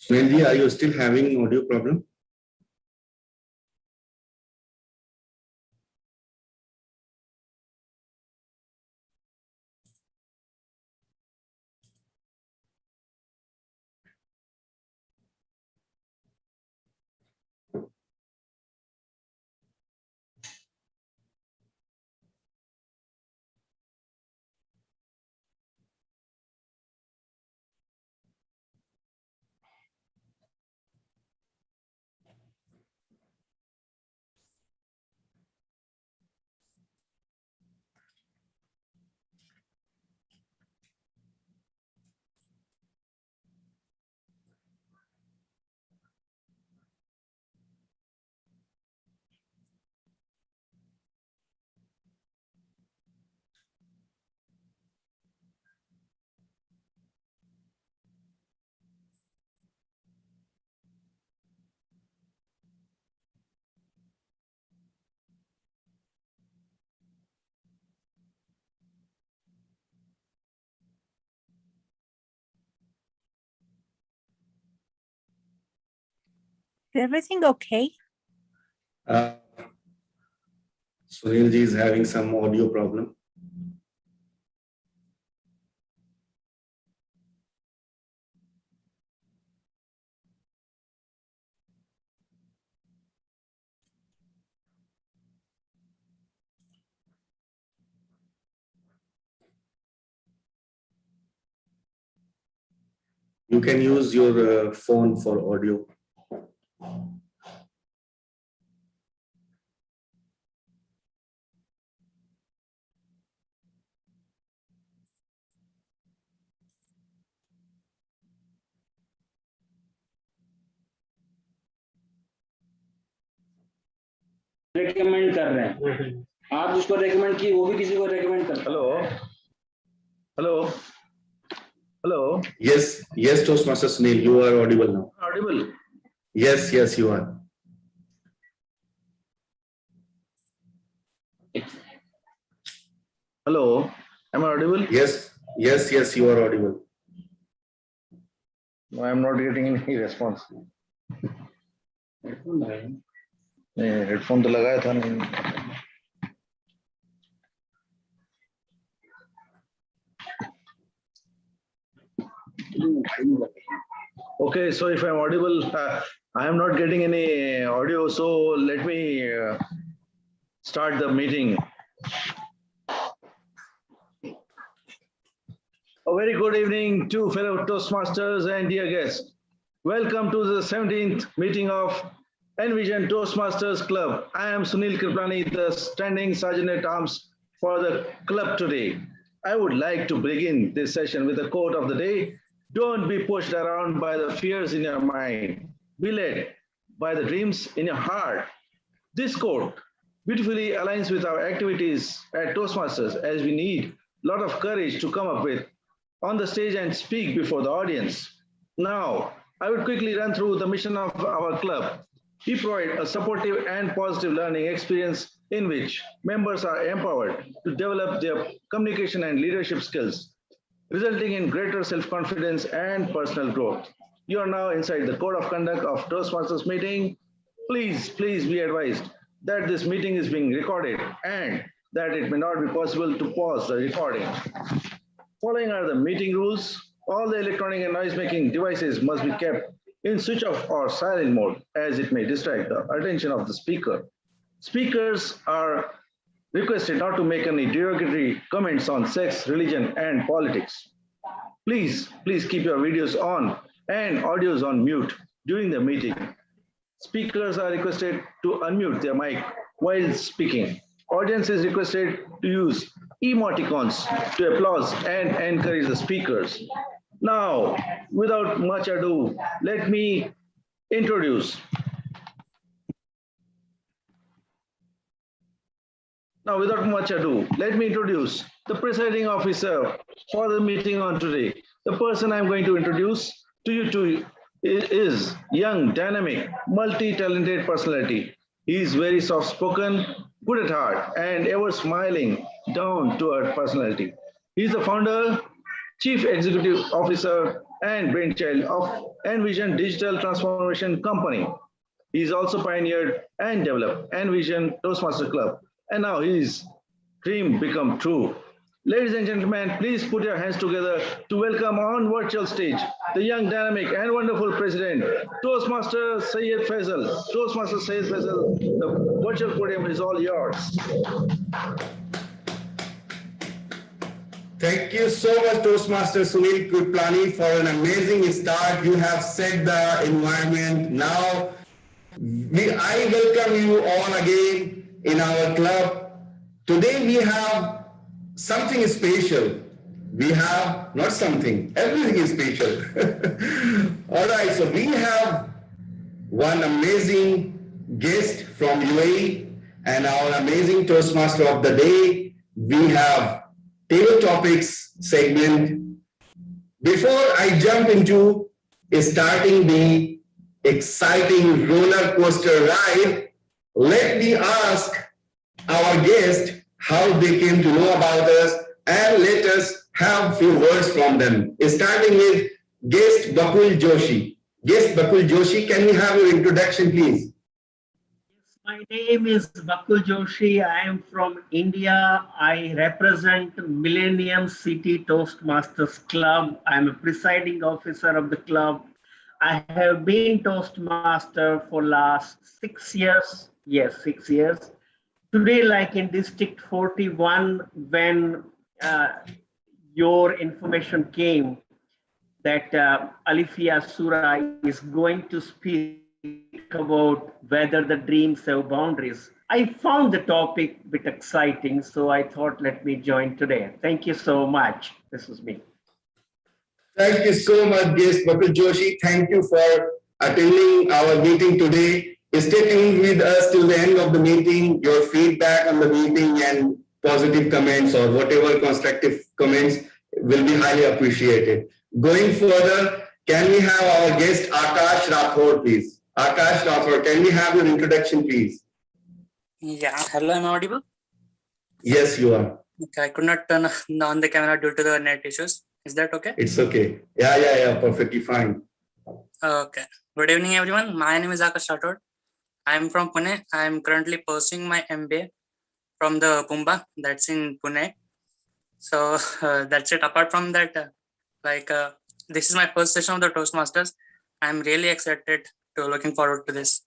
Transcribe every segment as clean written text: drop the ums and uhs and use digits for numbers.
Sunilji, are you still having audio problem? Is everything okay? Sunilji is having some audio problem. You can use your phone for audio. Recommend कर रहे हैं आप जिसको recommend की वो भी किसी को रेकमेंड कर Hello. Yes, Toastmaster Sunil, you are audible now. Audible? Yes, you are. Hello. Am I audible? Yes, you are audible. No, I am not getting any response. Headphone तो लगाया था नहीं. Okay, so if I am audible, I am not getting any audio, so let me start the meeting. A very good evening to fellow Toastmasters and dear guests. Welcome to the 17th meeting of NVezion Toastmasters Club. I am Sunil Kriplani, the standing sergeant at arms for the club today. I would like to begin this session with a quote of the day. Don't be pushed around by the fears in your mind. Be led by the dreams in your heart. This quote beautifully aligns with our activities at Toastmasters, as we need a lot of courage to come up with on the stage and speak before the audience. Now, I would quickly run through the mission of our club. We provide a supportive and positive learning experience in which members are empowered to develop their communication and leadership skills, resulting in greater self-confidence and personal growth. You are now inside the code of conduct of Toastmasters meeting. Please be advised that this meeting is being recorded and that it may not be possible to pause the recording. Following are the meeting rules. All the electronic and noise-making devices must be kept in switch off or silent mode, as it may distract the attention of the speaker. Speakers are requested not to make any derogatory comments on sex, religion, and politics. Please keep your videos on and audios on mute during the meeting. Speakers are requested to unmute their mic while speaking. Audience is requested to use emoticons to applause and encourage the speakers. Now, without much ado, let me introduce. The presiding officer for the meeting on today. The person I'm going to introduce to you is young, dynamic, multi-talented personality. He is very soft-spoken, good at heart, and ever smiling, down-to-earth personality. He is the founder Chief Executive Officer and brainchild of NVezion Digital Transformation Company. He's also pioneered and developed NVezion Toastmaster Club, and now his dream become true. Ladies and gentlemen, please put your hands together to welcome on virtual stage the young, dynamic, and wonderful president, Toastmaster Syed Faisal. Toastmaster Syed Faisal, the virtual podium is all yours. Thank you so much, Toastmaster Sunil Kriplani, for an amazing start. You have set the environment. Now, I welcome you all again in our club. Today we have something special. We have not something, everything is special. All right, so we have one amazing guest from UAE and our amazing Toastmaster of the day. We have Table Topics segment. Before I jump into starting the exciting roller coaster ride, let me ask our guest how they came to know about us, and let us have a few words from them. Starting with guest Bakul Joshi. Guest Bakul Joshi, can we have your introduction, please? My name is Bakul Joshi. I am from India. I represent Millennium City Toastmasters Club. I am a presiding officer of the club. I have been Toastmaster for last 6 years. Yes, 6 years. Today, like in District 41, when your information came that Alifya Sura is going to speak about whether the dreams have boundaries, I found the topic a bit exciting, so I thought, let me join today. Thank you so much. This is me. Thank you so much, guest Bakul Joshi. Thank you for attending our meeting today. Stay tuned with us till the end of the meeting. Your feedback on the meeting and positive comments or whatever constructive comments will be highly appreciated. Going further, can we have our guest Akash Rathore, please? Akash Rathore, can we have your introduction, please? Yeah, hello, am I audible? Yes, you are. Okay, I could not turn on the camera due to the net issues. Is that okay? It's okay. Yeah, perfectly fine. Okay. Good evening, everyone. My name is Akash Rathore. I am from Pune. I am currently pursuing my MBA from the Pumba, that's in Pune. So that's it. Apart from that, this is my first session of the Toastmasters. I'm really excited to looking forward to this.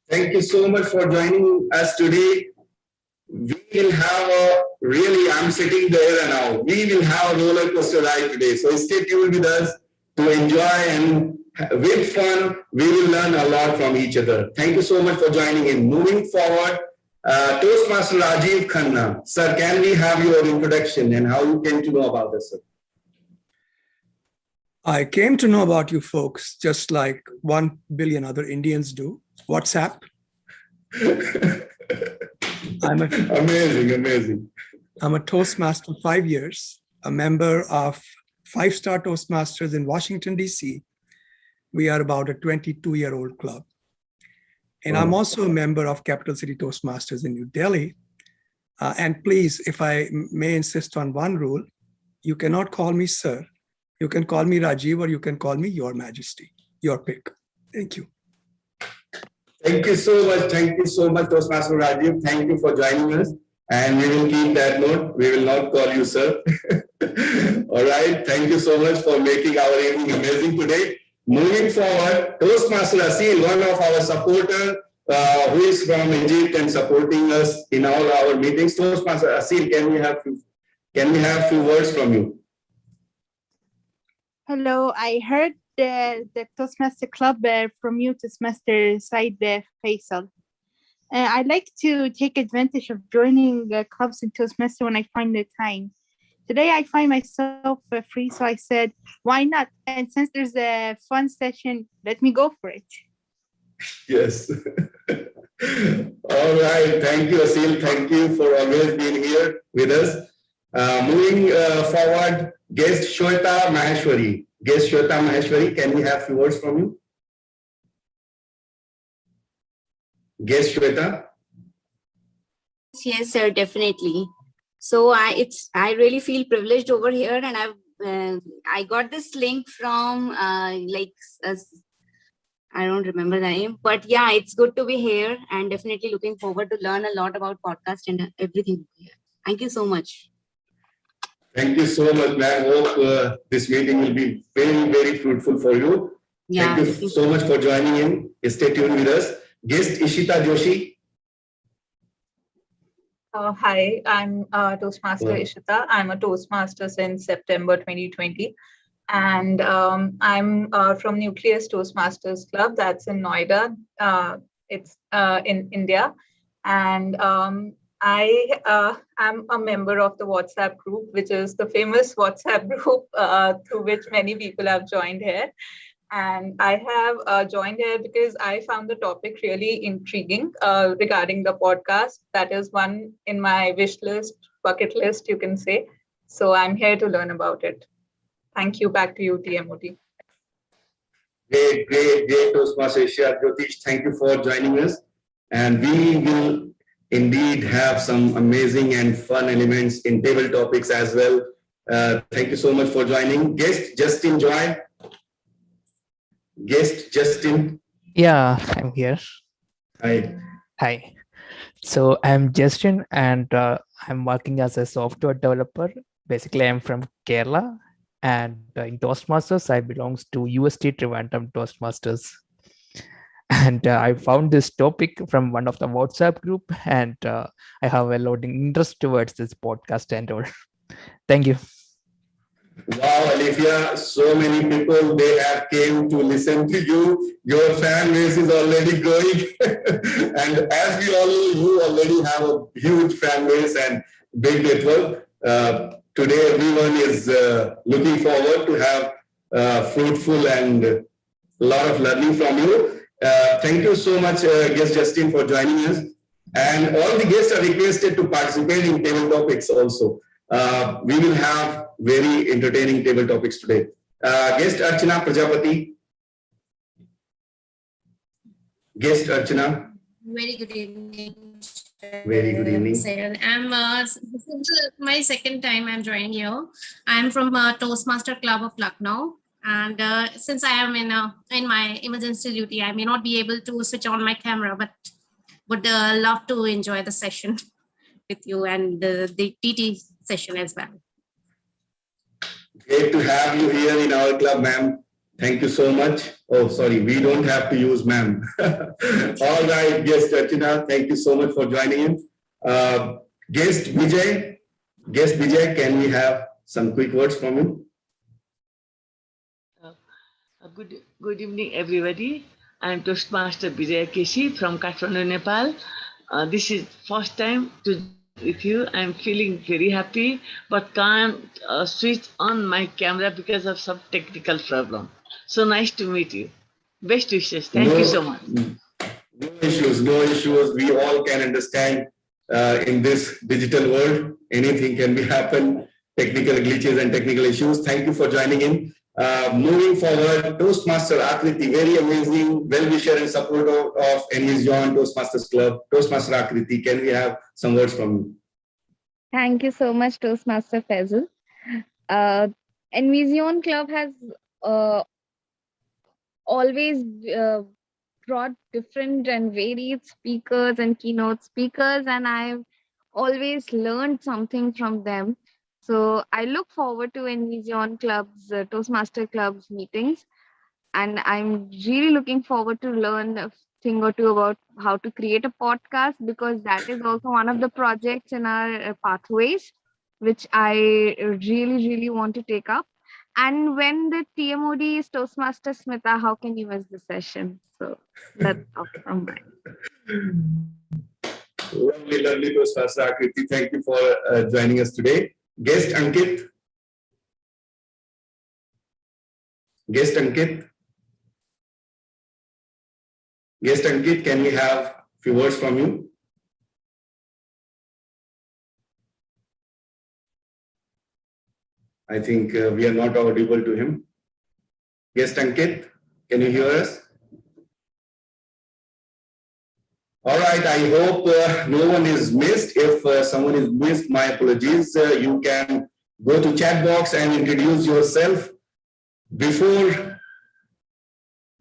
Thank you so much for joining us today. We will have I'm sitting there now. We will have a roller coaster ride today. So stay tuned with us to enjoy, and with fun, we will learn a lot from each other. Thank you so much for joining in. Moving forward, Toastmaster Rajiv Khanna. Sir, can we have your introduction and how you came to know about us, sir? I came to know about you folks just like 1 billion other Indians do. WhatsApp. Amazing. I'm a Toastmaster 5 years, a member of 5-star Toastmasters in Washington, D.C. We are about a 22-year-old club. And I'm also a member of Capital City Toastmasters in New Delhi. And please, if I may insist on one rule, you cannot call me sir. You can call me Rajiv, or you can call me Your Majesty. Your pick. Thank you. Thank you so much, Toastmaster Rajiv. Thank you for joining us. And we will keep that note. We will not call you sir. All right. Thank you so much for making our evening amazing today. Moving forward, Toastmaster Asil, one of our supporters who is from Egypt and supporting us in all our meetings. Toastmaster Asil, can we have few words from you? Hello, I heard the Toastmaster Club from you, Toastmaster Syed Faisal. I'd like to take advantage of joining clubs in Toastmaster when I find the time. Today I find myself free, so I said, why not? And since there's a fun session, let me go for it. Yes. All right. Thank you, Asil. Thank you for always being here with us. Moving forward, guest Shweta Maheshwari. Guest Shweta Maheshwari, can we have a few words from you? Guest Shweta? Yes, sir, definitely. So I really feel privileged over here, and I got this link from I don't remember the name, but yeah, it's good to be here and definitely looking forward to learn a lot about podcast and everything here. Thank you so much. Thank you so much, ma'am. Hope this meeting will be very, very fruitful for you. Yeah, Thank you so much for joining in. Stay tuned with us. Guest Ishita Joshi. Hi, I'm Toastmaster Ishita. I'm a Toastmaster since September 2020. And I'm from Nucleus Toastmasters Club. That's in Noida. It's in India. And I am a member of the WhatsApp group, which is the famous WhatsApp group through which many people have joined here. And I have joined here because I found the topic really intriguing regarding the podcast. That is one in my wish list, bucket list, you can say. So I'm here to learn about it. Thank you. Back to you, TMOT. Great, Toastmaster Ishita Jyotish. Thank you for joining us. And we will indeed have some amazing and fun elements in table topics as well. Thank you so much for joining. Guest Justin Joy. Guest Justin. Yeah, I'm here. Hi. Hi. So I'm Justin, and I'm working as a software developer. Basically, I'm from Kerala, and in Toastmasters, I belongs to UST Trivandrum Toastmasters. And I found this topic from one of the WhatsApp group, and I have a lot of interest towards this podcast and all. Thank you. Wow, Alifya, so many people, they have came to listen to you. Your fan base is already growing. And as we all know, you already have a huge fan base and big network. Today, everyone is looking forward to have fruitful and a lot of learning from you. Thank you so much, guest Justin, for joining us. And all the guests are requested to participate in table topics also. We will have very entertaining table topics today. Guest Archana Prajapati. Guest Archana. Very good evening. Very good evening. This is my second time I'm joining you. I'm from Toastmaster Club of Lucknow. And since I am in my emergency duty, I may not be able to switch on my camera, but would love to enjoy the session with you and the TT session as well. Great to have you here in our club, ma'am. Thank you so much. Oh, sorry, we don't have to use ma'am. All right, guest Archana, thank you so much for joining in. Guest Vijay. Guest Vijay, can we have some quick words from you? Good evening, everybody. I'm Toastmaster Vijay Keshi from Kathmandu, Nepal. This is first time to with you. I'm feeling very happy, but can't switch on my camera because of some technical problem. So nice to meet you. Best wishes. Thank you so much. No issues. We all can understand in this digital world, anything can be happen, technical glitches and technical issues. Thank you for joining in. Moving forward, Toastmaster Akriti, very amazing well-wisher and supporter of NVezion Toastmasters Club. Toastmaster Akriti, can we have some words from you? Thank you so much, Toastmaster Faisal. NVezion Club has always brought different and varied speakers and keynote speakers, and I've always learned something from them. So I look forward to NVezion Club's Toastmaster Club's meetings, and I'm really looking forward to learn a thing or two about how to create a podcast, because that is also one of the projects in our pathways, which I really want to take up. And when the TMOD is Toastmaster Smita, how can you miss the session? So that's all from mine. Lovely Toastmaster Akriti. Thank you for joining us today. Guest Ankit. Guest Ankit. Guest Ankit, can we have a few words from you? I think we are not audible to him. Guest Ankit, can you hear us? All right, I hope no one is missed. If someone is missed, my apologies. You can go to chat box and introduce yourself.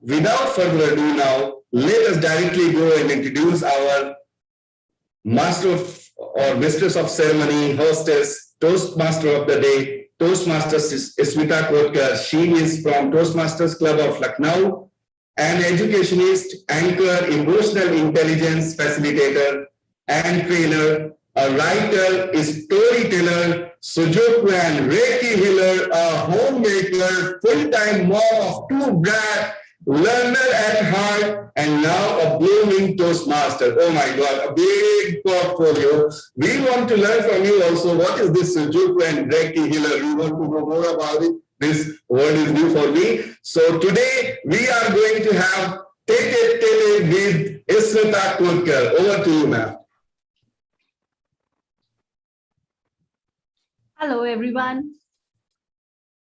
Without further ado now, let us directly go and introduce our master or mistress of ceremony, hostess, Toastmaster of the day, Toastmaster Smita Kotkar. She is from Toastmasters Club of Lucknow, an educationist, anchor, emotional intelligence facilitator, and trainer, a writer, a storyteller, Sujoku and Reiki healer, a homemaker, full-time mom of 2 brats, learner at heart, and now a blooming Toastmaster. Oh my God, a big portfolio. We want to learn from you also. What is this Sujoku and Reiki healer? We want to know more about it. This word is new for me. So today we are going to have Tete-a-tete with Smita Kotkar. Over to you, ma'am. Hello, everyone.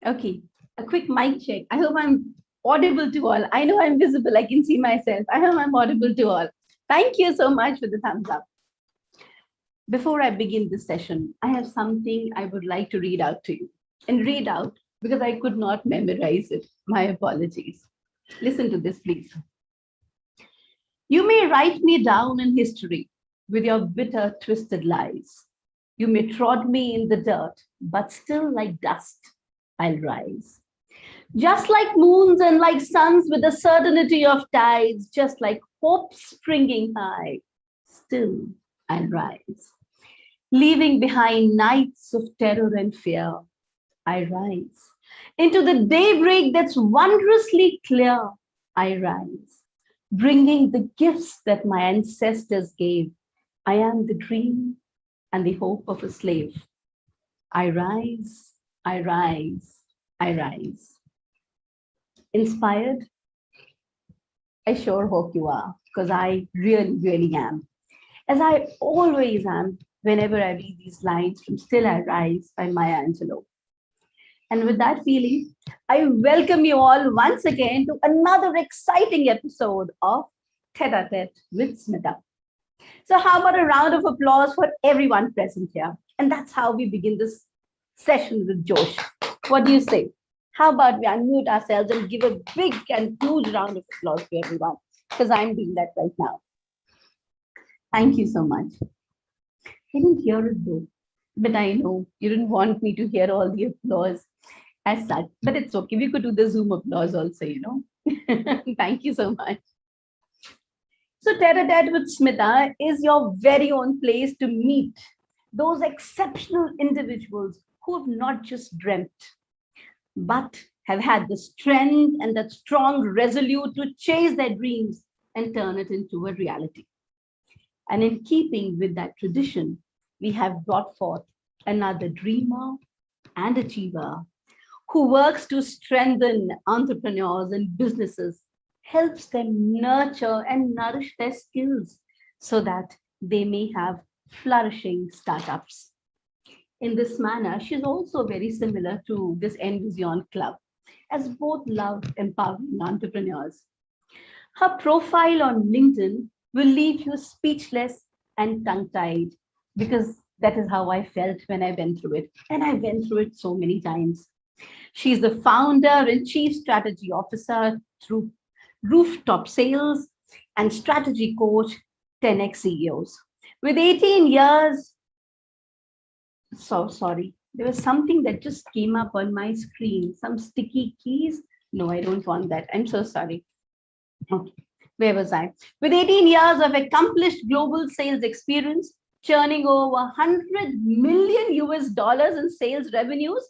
Okay, a quick mic check. I hope I'm audible to all. I know I'm visible. I can see myself. I hope I'm audible to all. Thank you so much for the thumbs up. Before I begin this session, I have something I would like to read out to you. And read out because I could not memorize it. My apologies. Listen to this, please. You may write me down in history with your bitter, twisted lies. You may trod me in the dirt, but still like dust, I'll rise. Just like moons and like suns with the certainty of tides, just like hope springing high, still I'll rise. Leaving behind nights of terror and fear, I rise. Into the daybreak that's wondrously clear, I rise. Bringing the gifts that my ancestors gave. I am the dream and the hope of a slave. I rise, I rise, I rise. Inspired? I sure hope you are, because I really, really am. As I always am whenever I read these lines from Still I Rise by Maya Angelou. And with that feeling, I welcome you all once again to another exciting episode of Tete-a-tete with Smita. So how about a round of applause for everyone present here? And that's how we begin this session with Josh. What do you say? How about we unmute ourselves and give a big and huge round of applause to everyone? Because I'm doing that right now. Thank you so much. I didn't hear it though, but I know you didn't want me to hear all the applause as such, but it's okay. We could do the Zoom applause also, you know. Thank you so much. So Tete-a-tete with Smita is your very own place to meet those exceptional individuals who have not just dreamt, but have had the strength and that strong resolute to chase their dreams and turn it into a reality. And in keeping with that tradition, we have brought forth another dreamer and achiever who works to strengthen entrepreneurs and businesses, helps them nurture and nourish their skills so that they may have flourishing startups. In this manner, she's also very similar to this NVezion club, as both love empowering entrepreneurs. Her profile on LinkedIn will leave you speechless and tongue-tied, because that is how I felt when I went through it. And I went through it so many times. She's the founder and chief strategy officer through Rooftop Sales and strategy coach 10x CEOs. With 18 years, so sorry, there was something that just came up on my screen, some sticky keys. No, I don't want that. I'm so sorry. Okay, where was I? With 18 years of accomplished global sales experience, churning over 100 million US dollars in sales revenues,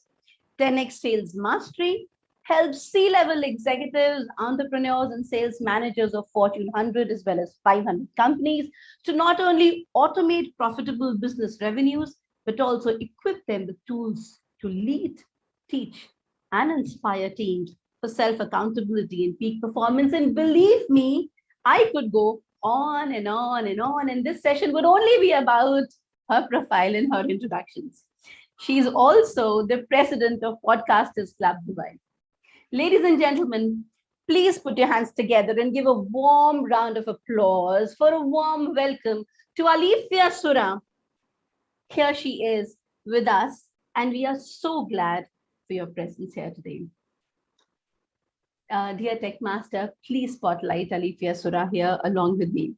10x sales mastery, helps C-level executives, entrepreneurs, and sales managers of Fortune 100 as well as 500 companies to not only automate profitable business revenues, but also equip them with tools to lead, teach, and inspire teams for self-accountability and peak performance. And believe me, I could go on and on and on, and this session would only be about her profile and her introductions. She's also the president of Podcasters Club Dubai. Ladies and gentlemen, Please put your hands together and give a warm round of applause for a warm welcome to Alifya Sura. Here she is with us, and we are so glad for your presence here today. Dear Tech Master, please spotlight Alifya Sura here along with me.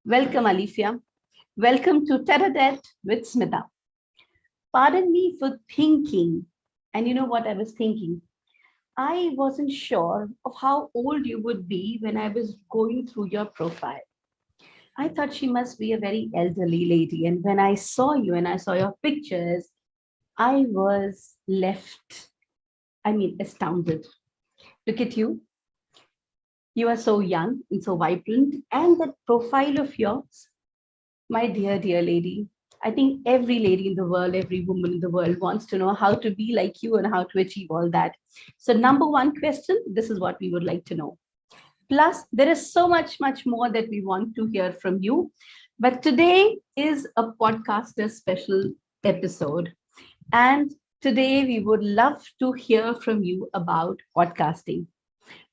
Welcome, Alifya. Welcome to Tete-a-tete with Smita. Pardon me for thinking, and you know what I was thinking? I wasn't sure of how old you would be when I was going through your profile. I thought she must be a very elderly lady. And when I saw you and I saw your pictures, I was astounded. Look at you. You are so young and so vibrant. And that profile of yours, my dear, dear lady, I think every lady in the world, every woman in the world wants to know how to be like you and how to achieve all that. So number one question, this is what we would like to know. Plus, there is so much more that we want to hear from you. But today is a podcaster special episode. And today we would love to hear from you about podcasting.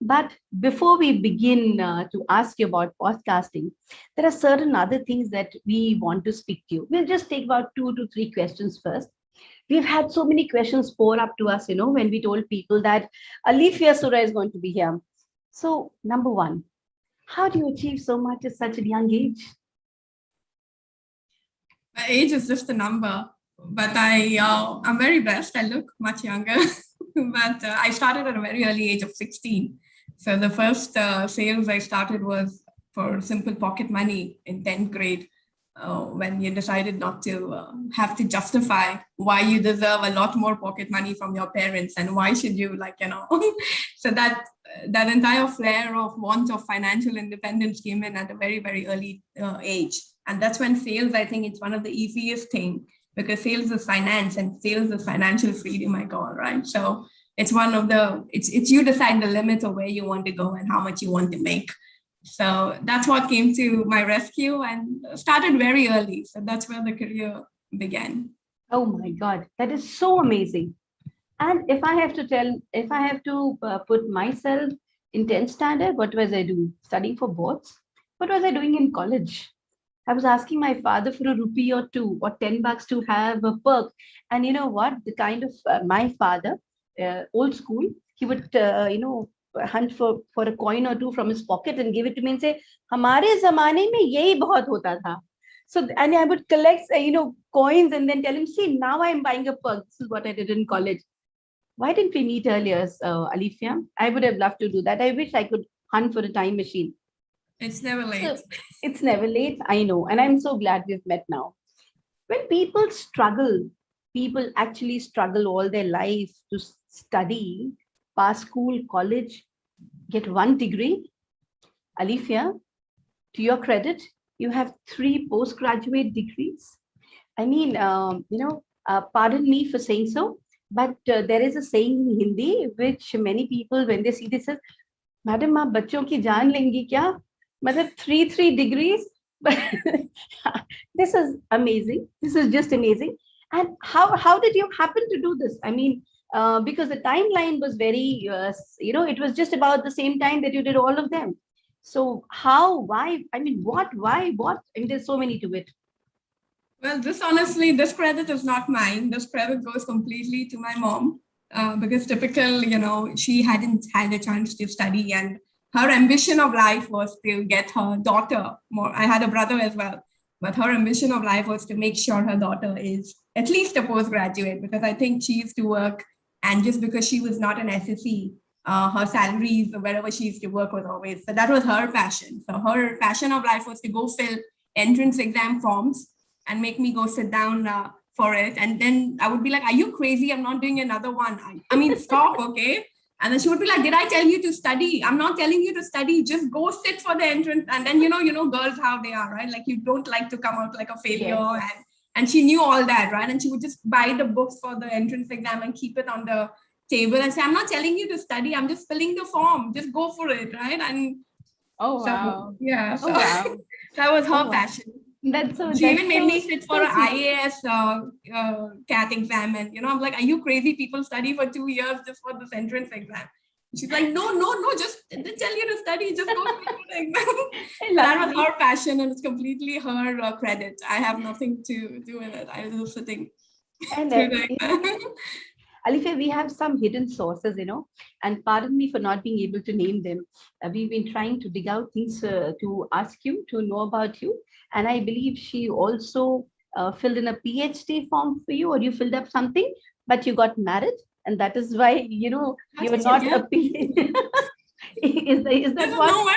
But before we begin to ask you about podcasting, there are certain other things that we want to speak to you. We'll just take about 2 to 3 questions first. We've had so many questions pour up to us, when we told people that Alifya Sura is going to be here. So, number one, how do you achieve so much at such a young age? My age is just a number, but I'm very blessed. I look much younger. But I started at a very early age of 16. So the first sales I started was for simple pocket money in 10th grade, when you decided not to have to justify why you deserve a lot more pocket money from your parents and why should you so that entire flare of want of financial independence came in at a very, very early age. And that's when sales, I think it's one of the easiest thing, because sales is finance and sales is financial freedom, I call, right? So it's one of it's you decide the limits of where you want to go and how much you want to make. So that's what came to my rescue and started very early. So that's where the career began. Oh my God, that is so amazing. And if I have to put myself in 10th standard, what was I doing? Studying for boards? What was I doing in college? I was asking my father for a rupee or 2 or 10 bucks to have a perk. And you know what? The kind of my father, old school, he would, hunt for a coin or 2 from his pocket and give it to me and say, "Hamare zamane mein yehi bahut hota tha." So, and I would collect, coins and then tell him, "See, now I'm buying a perk." This is what I did in college. Why didn't we meet earlier, Alifya? I would have loved to do that. I wish I could hunt for a time machine. It's never late. So, it's never late, I know. And I'm so glad we've met now. When people actually struggle all their life to study, pass school, college, get 1 degree. Alifya, to your credit, you have 3 postgraduate degrees. I mean, pardon me for saying so, but there is a saying in Hindi, which many people, when they see this, say, "Madam, aap bachon ki jaan lengi kya?" Matlab 3 degrees. This is amazing. This is just amazing. And how did you happen to do this? I mean, because the timeline was very, it was just about the same time that you did all of them. So how, why, I mean, what, why, what? I mean, there's so many to it. Well, this credit is not mine. This credit goes completely to my mom, because typical, she hadn't had a chance to study, and her ambition of life was to get her daughter more. I had a brother as well, but her ambition of life was to make sure her daughter is at least a postgraduate, because I think she used to work, and just because she was not an SSE, her salaries wherever she used to work was always, so that was her passion. So her passion of life was to go fill entrance exam forms and make me go sit down for it. And then I would be like, "Are you crazy? I'm not doing another one. I mean, stop, okay?" And then she would be like, "Did I tell you to study? I'm not telling you to study. Just go sit for the entrance." And then, girls, how they are, right? Like, you don't like to come out like a failure. Yes. And she knew all that, right? And she would just buy the books for the entrance exam and keep it on the table and say, "I'm not telling you to study. I'm just filling the form. Just go for it," right? And oh, wow. Yeah. So wow. That was her passion. She even made me sit for an IAS CAT exam, and I'm like, "Are you crazy? People study for 2 years just for this entrance exam." She's like, no, just didn't tell you to study, just go recording. That was her passion, and it's completely her credit. I have nothing to do with it. I was just sitting. And Alifya, we have some hidden sources, and pardon me for not being able to name them. We've been trying to dig out things to ask you, to know about you. And I believe she also filled in a PhD form for you, or you filled up something, but you got married. And that is why, you're not a PhD. Is that what?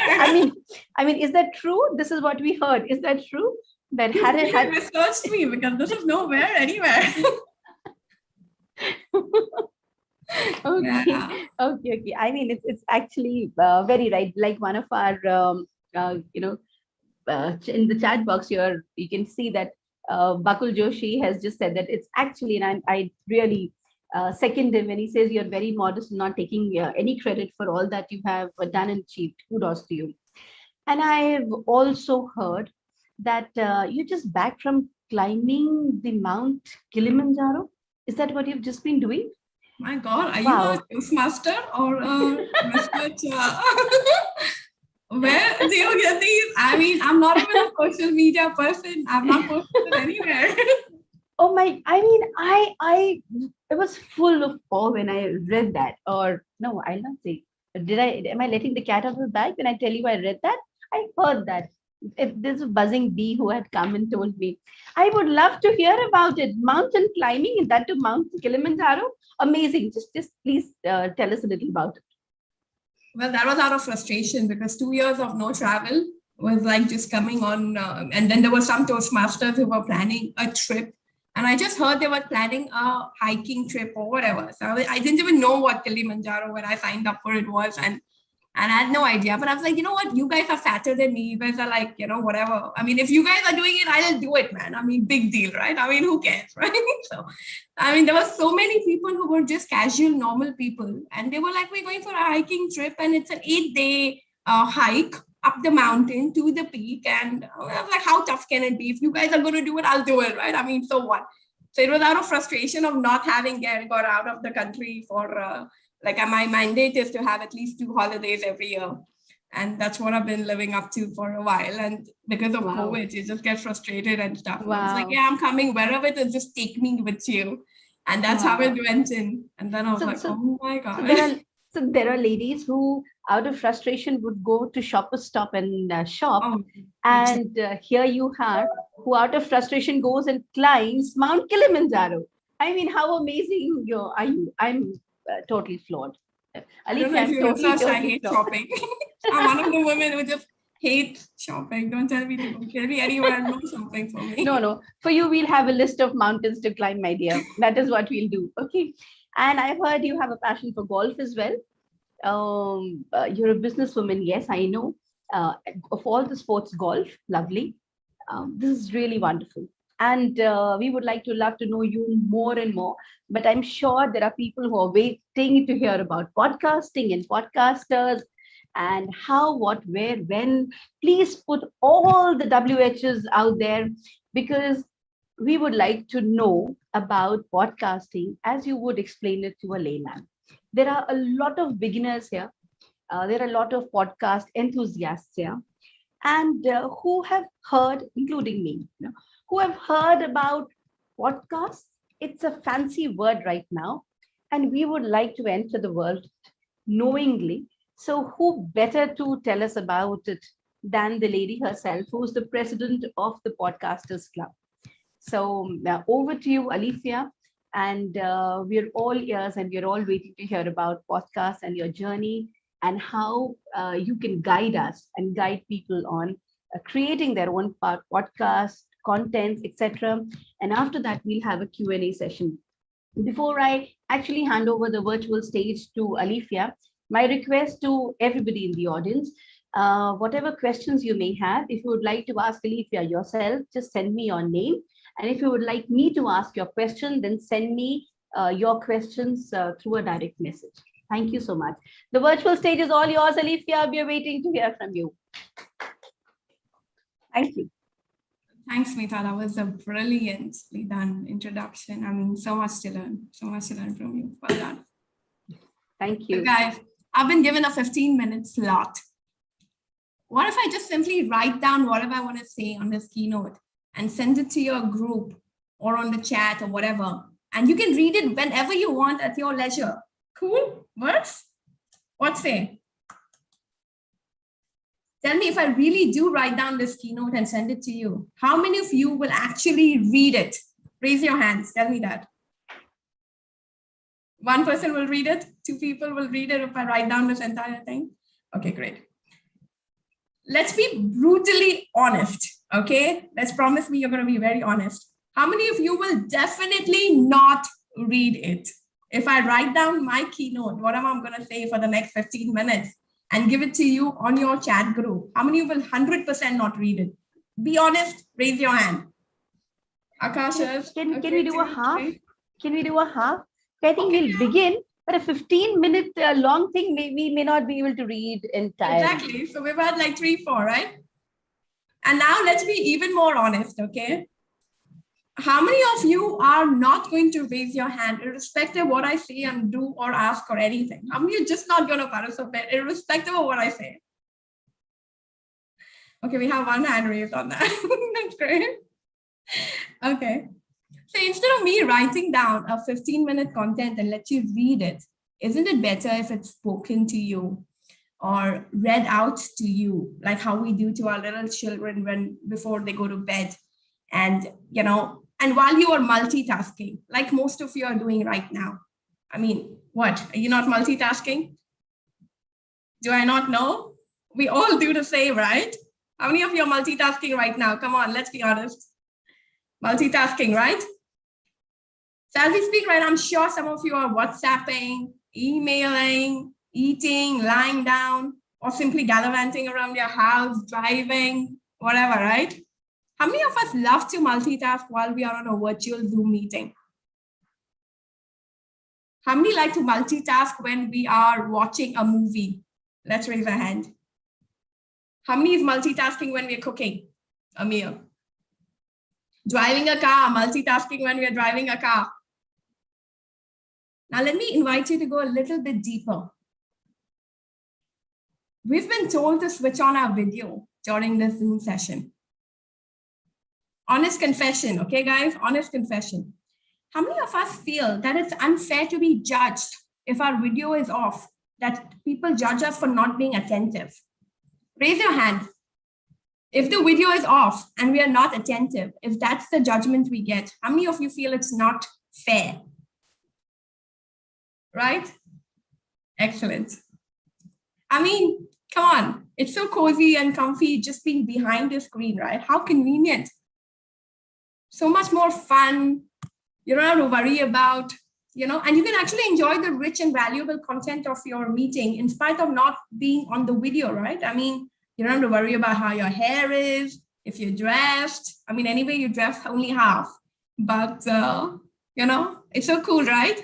I mean, is that true? This is what we heard. Is that true? That had researched me, because this is nowhere anywhere. Okay. Yeah. Okay. I mean, it's actually very right. Like one of our, in the chat box here, you can see that Bakul Joshi has just said that it's actually, and I really second him when he says you're very modest, not taking any credit for all that you have done and achieved. Kudos to you. And I've also heard that you're just back from climbing the Mount Kilimanjaro. Is that what you've just been doing? My God, are you a Toastmaster or a research? Where do you get these? I mean, I'm not even a social media person. I'm not posted it anywhere. Oh my! I mean, I was full of awe when I read that. Or no, I'll not say. Am I letting the cat out of the bag when I tell you I read that? I heard that. If there's a buzzing bee who had come and told me, I would love to hear about it. Mountain climbing, and that to Mount Kilimanjaro. Amazing. Just please tell us a little about it. Well, that was out of frustration because 2 years of no travel was like just coming on. And then there were some Toastmasters who were planning a trip. And I just heard they were planning a hiking trip or whatever. So I didn't even know what Kilimanjaro when I signed up for it was. And I had no idea. But I was like, you know what? You guys are fatter than me. You guys are like, whatever. I mean, if you guys are doing it, I'll do it, man. I mean, big deal, right? I mean, who cares, right? So, I mean, there were so many people who were just casual, normal people. And they were like, we're going for a hiking trip. And it's an 8-day hike up the mountain to the peak. And I was like, how tough can it be? If you guys are going to do it, I'll do it, right? I mean, so what? So it was out of frustration of not having got out of the country for... my mandate is to have at least 2 holidays every year. And that's what I've been living up to for a while. And because of COVID, you just get frustrated and stuff. Wow. It's like, yeah, I'm coming wherever it is, just take me with you. And that's how it went in. And then I was oh my God. So there are ladies who out of frustration would go to Shoppers Stop and shop. Oh, and here you are, who out of frustration goes and climbs Mount Kilimanjaro. I mean, how amazing are you? I'm totally flawed. Alifya, I hate shopping. I'm one of the women who just hate shopping. Don't tell me to go carry anywhere, no shopping for me. No. For you, we'll have a list of mountains to climb, my dear. That is what we'll do. Okay. And I've heard you have a passion for golf as well. You're a businesswoman. Yes, I know. Of all the sports, golf, lovely. This is really wonderful. And we would love to know you more and more. But I'm sure there are people who are waiting to hear about podcasting and podcasters and how, what, where, when. Please put all the WHs out there because we would like to know about podcasting as you would explain it to a layman. There are a lot of beginners here. There are a lot of podcast enthusiasts here and who have heard, including me, who have heard about podcasts. It's a fancy word right now, and we would like to enter the world knowingly. So who better to tell us about it than the lady herself, who's the president of the Podcasters Club. So over to you, Alifya, and we're all ears and we're all waiting to hear about podcasts and your journey and how you can guide us and guide people on creating their own podcast, contents, etc. And after that, we'll have a Q&A session. Before I actually hand over the virtual stage to Alifya, my request to everybody in the audience, whatever questions you may have, if you would like to ask Alifya yourself, just send me your name. And if you would like me to ask your question, then send me your questions through a direct message. Thank you so much. The virtual stage is all yours, Alifya. We are waiting to hear from you. Thank you. Thanks, Smita. That was a brilliantly done introduction. I mean, so much to learn from you. Well done. Thank you. So guys, I've been given a 15-minute slot. What if I just simply write down whatever I want to say on this keynote and send it to your group or on the chat or whatever, and you can read it whenever you want at your leisure? Cool? Works? What say? Tell me, if I really do write down this keynote and send it to you, how many of you will actually read it? Raise your hands. Tell me that. One person will read it. 2 people will read it if I write down this entire thing. Okay, great. Let's be brutally honest. Okay, let's promise me you're going to be very honest. How many of you will definitely not read it? If I write down my keynote, whatever I'm going to say for the next 15 minutes, and give it to you on your chat group, how many will 100% not read it? Be honest, raise your hand. Akash, can we do a half? Can we do a half? I think we'll begin, but a 15-minute long thing, we may not be able to read entirely. Exactly. So we've had like 3, 4, right? And now let's be even more honest, okay? How many of you are not going to raise your hand, irrespective of what I say and do or ask or anything? How many are just not going to participate, irrespective of what I say? Okay, we have 1 hand raised on that. That's great. Okay. So instead of me writing down a 15-minute content and let you read it, isn't it better if it's spoken to you or read out to you, like how we do to our little children before they go to bed? And, you know, and while you are multitasking, like most of you are doing right now. I mean, what? Are you not multitasking? Do I not know? We all do the same, right? How many of you are multitasking right now? Come on, let's be honest. Multitasking, right? So as we speak, right, I'm sure some of you are WhatsApping, emailing, eating, lying down, or simply gallivanting around your house, driving, whatever, right? How many of us love to multitask while we are on a virtual Zoom meeting? How many like to multitask when we are watching a movie? Let's raise a hand. How many is multitasking when we're cooking a meal? Driving a car, multitasking when we're driving a car. Now let me invite you to go a little bit deeper. We've been told to switch on our video during this Zoom session. Honest confession, okay guys, honest confession. How many of us feel that it's unfair to be judged if our video is off, that people judge us for not being attentive? Raise your hand. If the video is off and we are not attentive, if that's the judgment we get, how many of you feel it's not fair? Right? Excellent. I mean, come on, it's so cozy and comfy just being behind the screen, right? How convenient. So much more fun. You don't have to worry about, you know, and you can actually enjoy the rich and valuable content of your meeting in spite of not being on the video, right? I mean, you don't have to worry about how your hair is, if you're dressed. I mean, anyway, you dress only half, but, you know, it's so cool, right?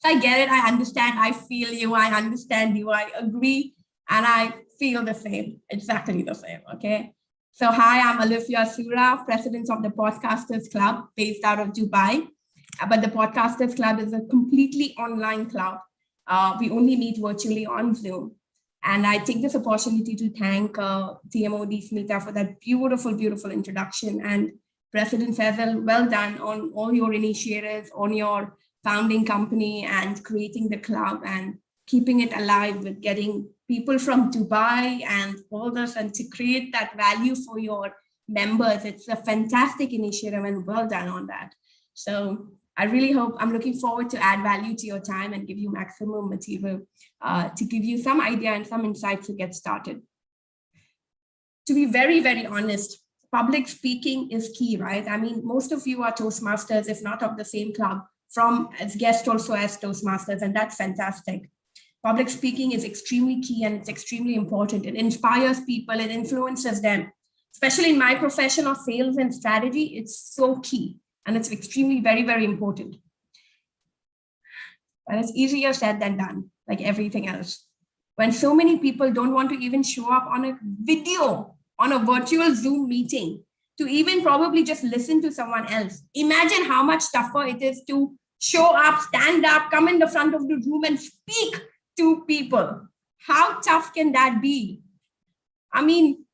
I get it. I understand. I feel you. I understand you. I agree. And I feel the same, exactly the same. Okay. So hi, I'm Alifya Sura, president of the Podcasters Club based out of Dubai. But the Podcasters Club is a completely online club. We only meet virtually on Zoom. And I take this opportunity to thank TMOD Smita for that beautiful, beautiful introduction. And President Faisal, well done on all your initiatives, on your founding company and creating the club and keeping it alive with getting people from Dubai and all this, and to create that value for your members. It's a fantastic initiative and well done on that. So I really hope, I'm looking forward to add value to your time and give you maximum material to give you some idea and some insights to get started. To be very, very honest, public speaking is key, right? I mean, most of you are Toastmasters, if not of the same club, from as guests also as Toastmasters, and that's fantastic. Public speaking is extremely key and it's extremely important. It inspires people, it influences them. Especially in my profession of sales and strategy, it's so key and it's extremely very, very important. But it's easier said than done, like everything else. When so many people don't want to even show up on a video, on a virtual Zoom meeting, to even probably just listen to someone else. Imagine how much tougher it is to show up, stand up, come in the front of the room and speak to people. How tough can that be? I mean,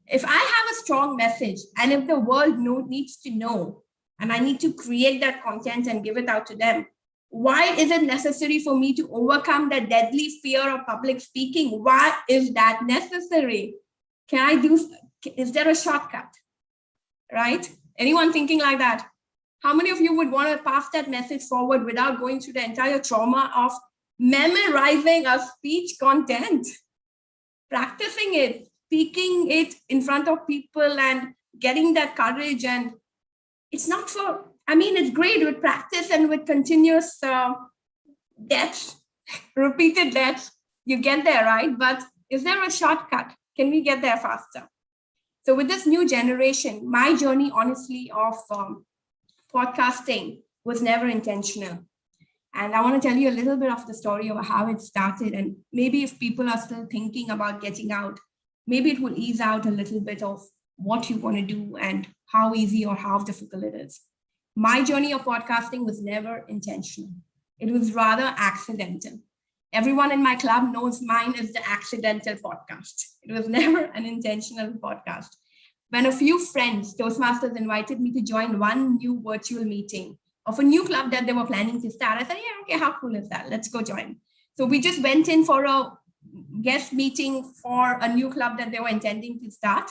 if I have a strong message and if the world needs to know, and I need to create that content and give it out to them, why is it necessary for me to overcome the deadly fear of public speaking? Why is that necessary? Is there a shortcut, right? Anyone thinking like that? How many of you would want to pass that message forward without going through the entire trauma of memorizing a speech content, practicing it, speaking it in front of people and getting that courage? And it's not for, I mean, it's great with practice and with continuous deaths, repeated deaths, you get there, right? But is there a shortcut? Can we get there faster? So with this new generation, my journey, honestly, of podcasting was never intentional. And I want to tell you a little bit of the story of how it started. And maybe if people are still thinking about getting out, maybe it will ease out a little bit of what you want to do and how easy or how difficult it is. My journey of podcasting was never intentional. It was rather accidental. Everyone in my club knows mine is the accidental podcast. It was never an intentional podcast. When a few friends, Toastmasters, invited me to join one new virtual meeting of a new club that they were planning to start, I said, yeah, okay, how cool is that? Let's go join. So we just went in for a guest meeting for a new club that they were intending to start.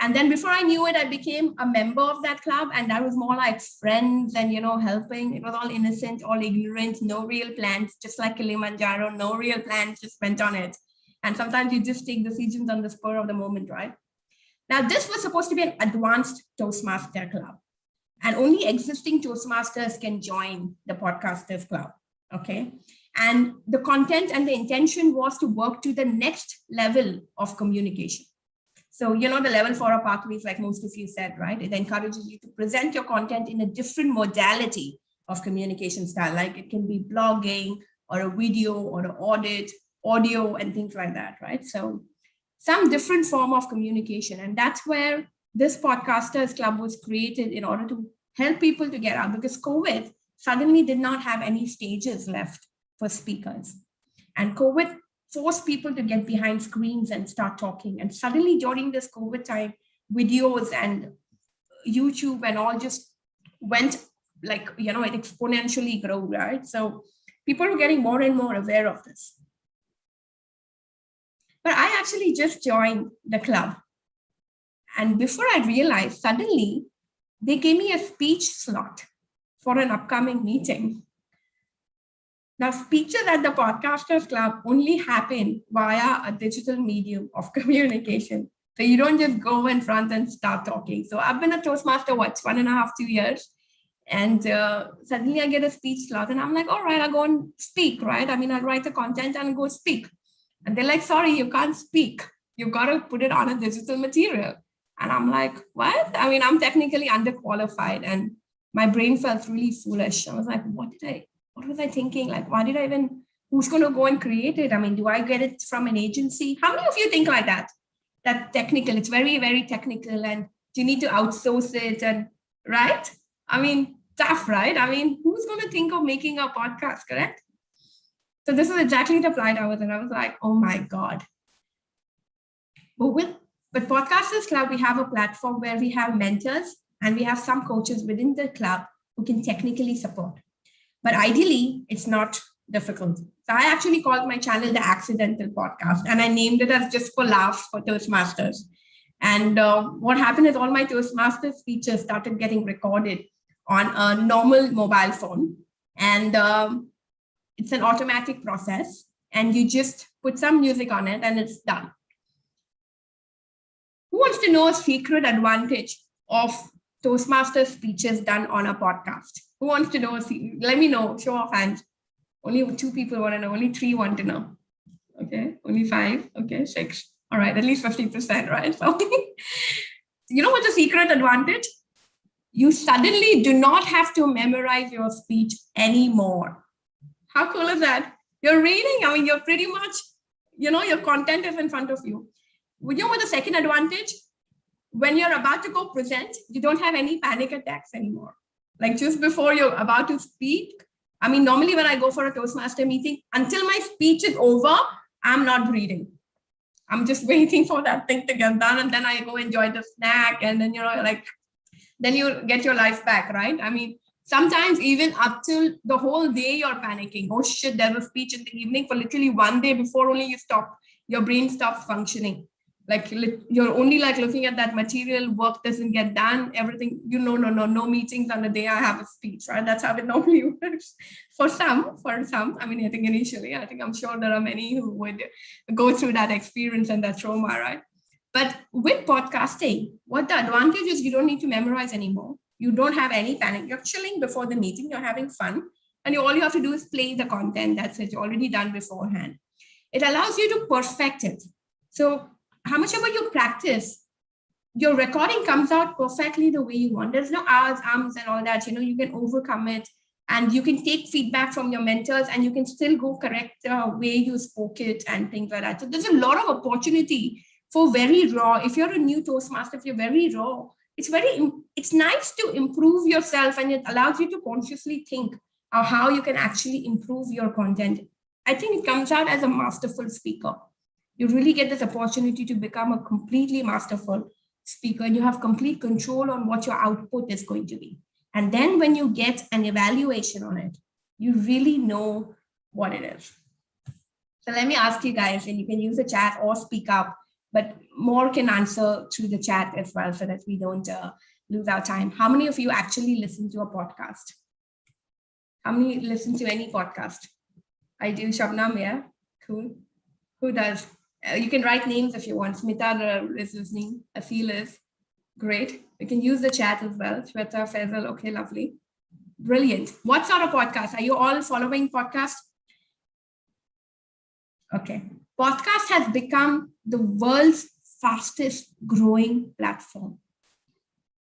And then before I knew it, I became a member of that club. And that was more like friends and, helping. It was all innocent, all ignorant, no real plans, just like Kilimanjaro, no real plans, just went on it. And sometimes you just take decisions on the spur of the moment, right? Now, this was supposed to be an advanced Toastmaster club. And only existing Toastmasters can join the Podcasters Club, okay? And the content and the intention was to work to the next level of communication. So, the level 4 pathways, like most of you said, right? It encourages you to present your content in a different modality of communication style, like it can be blogging or a video or an audit, audio and things like that, right? So some different form of communication. And that's where this Podcasters Club was created in order to help people to get out, because COVID suddenly did not have any stages left for speakers. And COVID forced people to get behind screens and start talking. And suddenly during this COVID time, videos and YouTube and all just went like, it exponentially grew, right? So people were getting more and more aware of this. But I actually just joined the club. And before I realized, suddenly they gave me a speech slot for an upcoming meeting. Now, speeches at the Podcasters Club only happen via a digital medium of communication. So you don't just go in front and start talking. So I've been a Toastmaster, 1.5, 2 years. And suddenly I get a speech slot and I'm like, all right, I'll go and speak, right? I mean, I'll write the content and go speak. And they're like, sorry, you can't speak. You've got to put it on a digital material. And I'm like, what? I mean, I'm technically underqualified and my brain felt really foolish. I was like, what was I thinking? Like, why did I even, who's going to go and create it? I mean, do I get it from an agency? How many of you think like that? That technical, it's very, very technical and you need to outsource it and, right? I mean, tough, right? I mean, who's going to think of making a podcast, correct? So this is exactly the plight I was in. I was like, oh my God. But Podcasters Club, we have a platform where we have mentors and we have some coaches within the club who can technically support. But ideally, it's not difficult. So I actually called my channel the Accidental Podcast and I named it as just for laughs for Toastmasters. And what happened is all my Toastmasters speeches started getting recorded on a normal mobile phone. And it's an automatic process. And you just put some music on it and it's done. Who wants to know a secret advantage of Toastmaster speeches done on a podcast? Who wants to know? Let me know, show of hands. Only 2 people want to know, only 3 want to know. Okay, only 5, okay, 6. All right, at least 50%, right? So, you know what's the secret advantage? You suddenly do not have to memorize your speech anymore. How cool is that? You're reading, I mean, you're pretty much, your content is in front of you. You know what the second advantage? When you're about to go present, you don't have any panic attacks anymore. Like just before you're about to speak, I mean, normally when I go for a Toastmaster meeting, until my speech is over, I'm not reading. I'm just waiting for that thing to get done, and then I go enjoy the snack, and then then you get your life back, right? I mean, sometimes even up till the whole day you're panicking. Oh shit, there's a speech in the evening. For literally one day before only your brain stops functioning. Like you're only like looking at that material, work doesn't get done, everything, no meetings on the day I have a speech, right? That's how it normally works. For some, I mean, I think initially, I'm sure there are many who would go through that experience and that trauma, right? But with podcasting, what the advantage is, you don't need to memorize anymore. You don't have any panic. You're chilling before the meeting, you're having fun, and all you have to do is play the content. That's it, already done beforehand. It allows you to perfect it. So how much ever you practice, your recording comes out perfectly the way you want. There's no hours, ums, and all that. You can overcome it, and you can take feedback from your mentors, and you can still go correct the way you spoke it and things like that. So there's a lot of opportunity for very raw. If you're a new Toastmaster, if you're very raw, it's nice to improve yourself, and it allows you to consciously think of how you can actually improve your content. I think it comes out as a masterful speaker. You really get this opportunity to become a completely masterful speaker, and you have complete control on what your output is going to be. And then when you get an evaluation on it, you really know what it is. So let me ask you guys, and you can use the chat or speak up, but more can answer through the chat as well, so that we don't lose our time. How many of you actually listen to a podcast? How many listen to any podcast? I do. Shabnam, yeah? Cool. Who does? You can write names if you want. Smita is listening. Asil is. Great. You can use the chat as well. Shweta, Faisal, okay, lovely. Brilliant. What sort of podcast? Are you all following podcast? Okay. Podcast has become the world's fastest growing platform.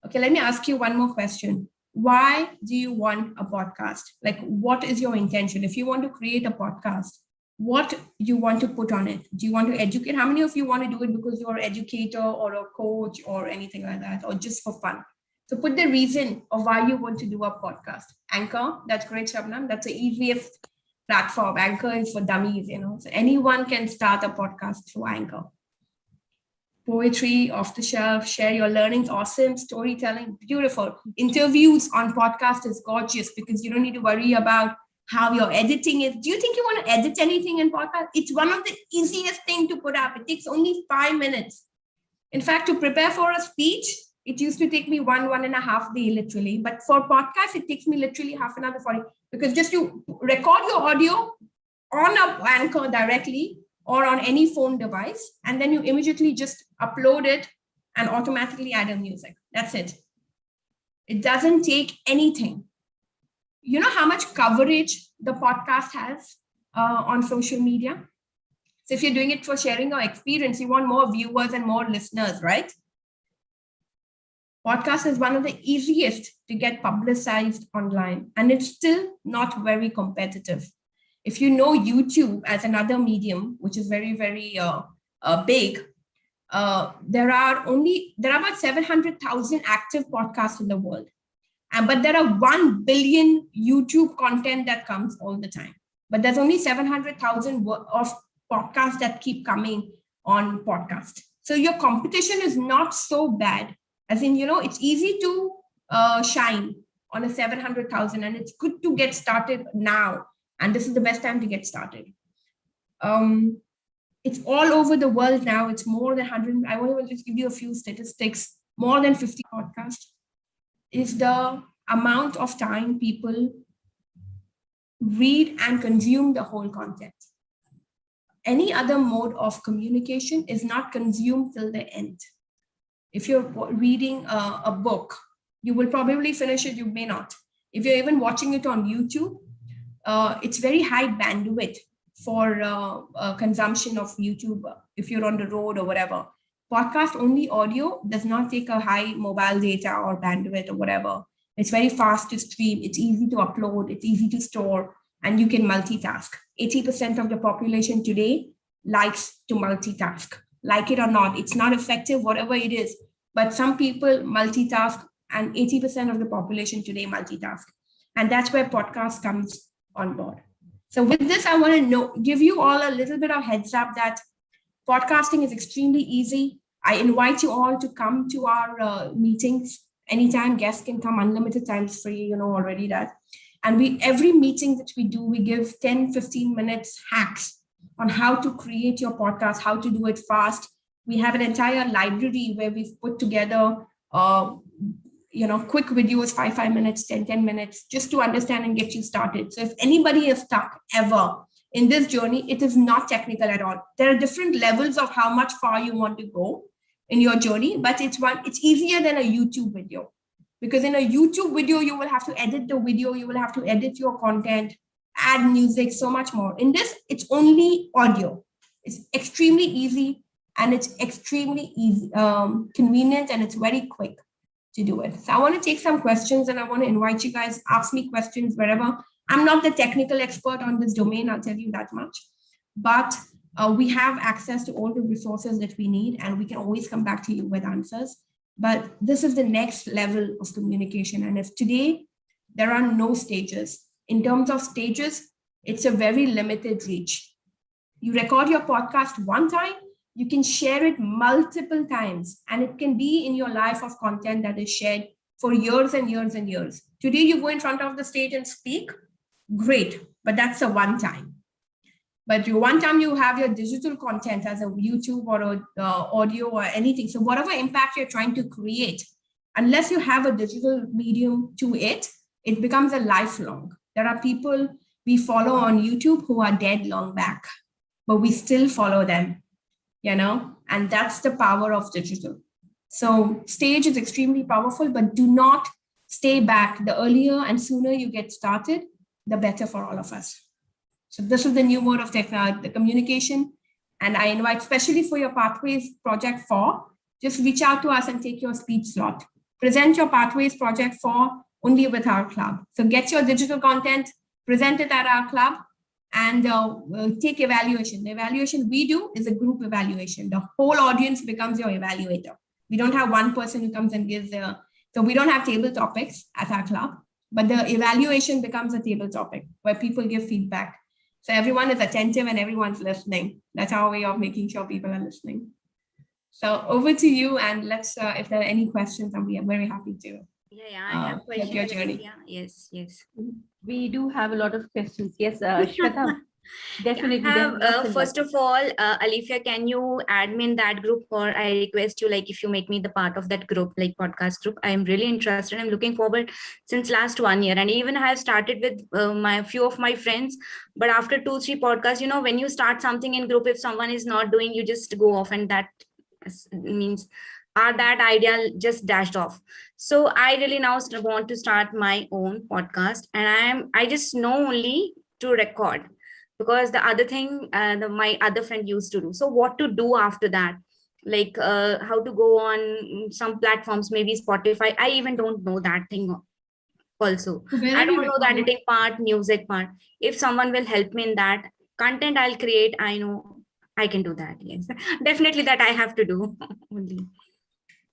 Okay, let me ask you one more question. Why do you want a podcast? Like, what is your intention? If you want to create a podcast, what you want to put on it? Do you want to educate? How many of you want to do it because you're an educator or a coach or anything like that, or just for fun? So put the reason of why you want to do a podcast. Anchor, that's great, Shabnam. That's the easiest platform. Anchor is for dummies, so anyone can start a podcast through Anchor. Poetry, off the shelf, share your learnings, awesome. Storytelling, beautiful. Interviews on podcast is gorgeous because you don't need to worry about how your editing is. Do you think you want to edit anything in podcast? It's one of the easiest thing to put up. It takes only 5 minutes. In fact, to prepare for a speech, it used to take me one and a half day literally. But for podcast, it takes me literally half an hour to 40, because just you record your audio on a Anchor directly or on any phone device, and then you immediately just upload it and automatically add a music. That's it. It doesn't take anything. You know how much coverage the podcast has on social media? So if you're doing it for sharing your experience, you want more viewers and more listeners, right? Podcast is one of the easiest to get publicized online, and it's still not very competitive. If you know YouTube as another medium, which is very, very big, there are about 700,000 active podcasts in the world. But there are 1 billion YouTube content that comes all the time. But there's only 700,000 of podcasts that keep coming on podcast. So your competition is not so bad. As in, it's easy to shine on a 700,000, and it's good to get started now. And this is the best time to get started. It's all over the world now. It's more than 100. I want to just give you a few statistics. More than 50 podcasts is the amount of time people read and consume the whole content. Any other mode of communication is not consumed till the end. If you're reading a book, you will probably finish it, you may not. If you're even watching it on YouTube, it's very high bandwidth for consumption of YouTube if you're on the road or whatever. Podcast only audio does not take a high mobile data or bandwidth or whatever. It's very fast to stream, it's easy to upload, it's easy to store, and you can multitask. 80% of the population today likes to multitask. Like it or not, it's not effective, whatever it is, but some people multitask, and 80% of the population today multitask. And that's where podcast comes on board. So with this, I want to give you all a little bit of heads up that podcasting is extremely easy. I invite you all to come to our meetings anytime. Guests can come, unlimited times free, you know already that. And every meeting that we do, we give 10-15 minutes hacks on how to create your podcast, how to do it fast. We have an entire library where we've put together quick videos, 5 minutes, 10 minutes, just to understand and get you started. So if anybody is stuck ever in this journey, it is not technical at all. There are different levels of how much far you want to go in your journey, but it's easier than a YouTube video. Because in a YouTube video, you will have to edit the video, you will have to edit your content, add music, so much more. In this, it's only audio. It's extremely easy, and it's extremely easy, convenient, and it's very quick to do it. So I want to take some questions, and I want to invite you guys, ask me questions wherever. I'm not the technical expert on this domain, I'll tell you that much, but we have access to all the resources that we need, and we can always come back to you with answers. But this is the next level of communication. And if today there are no stages, in terms of stages, it's a very limited reach. You record your podcast one time, you can share it multiple times, and it can be in your life of content that is shared for years and years and years. Today you go in front of the stage and speak, great, but that's a one time. But one time you have your digital content as a YouTube or a audio or anything. So whatever impact you're trying to create, unless you have a digital medium to it, it becomes a lifelong. There are people we follow on YouTube who are dead long back, but we still follow them, and that's the power of digital. So stage is extremely powerful, but do not stay back. The earlier and sooner you get started, the better for all of us. So this is the new mode of technology, the communication. And I invite, especially for your Pathways Project 4, just reach out to us and take your speech slot. Present your Pathways Project 4 only with our club. So get your digital content, present it at our club, and take evaluation. The evaluation we do is a group evaluation. The whole audience becomes your evaluator. We don't have one person who comes and gives so we don't have table topics at our club, but the evaluation becomes a table topic where people give feedback. So everyone is attentive and everyone's listening. That's our way of making sure people are listening. So over to you, and let's, if there are any questions, I'm very happy to. I have questions. Your journey. Yes. We do have a lot of questions. Yes, Sure. Shweta, definitely. First of all, Alifya, can you add me in that group, or I request you, if you make me the part of that group, podcast group. I'm really interested. I'm looking forward since last 1 year, and even I have started with my few of my friends. But after 2-3 podcasts, when you start something in group, if someone is not doing, you just go off, and that means that idea just dashed off. So I really now want to start my own podcast, and I just know only to record, because the other thing my other friend used to do. So what to do after that? How to go on some platforms, maybe Spotify. I even don't know that thing also. I don't know the editing part, music part. If someone will help me in that, content I'll create, I know I can do that. Yes, definitely that I have to do only.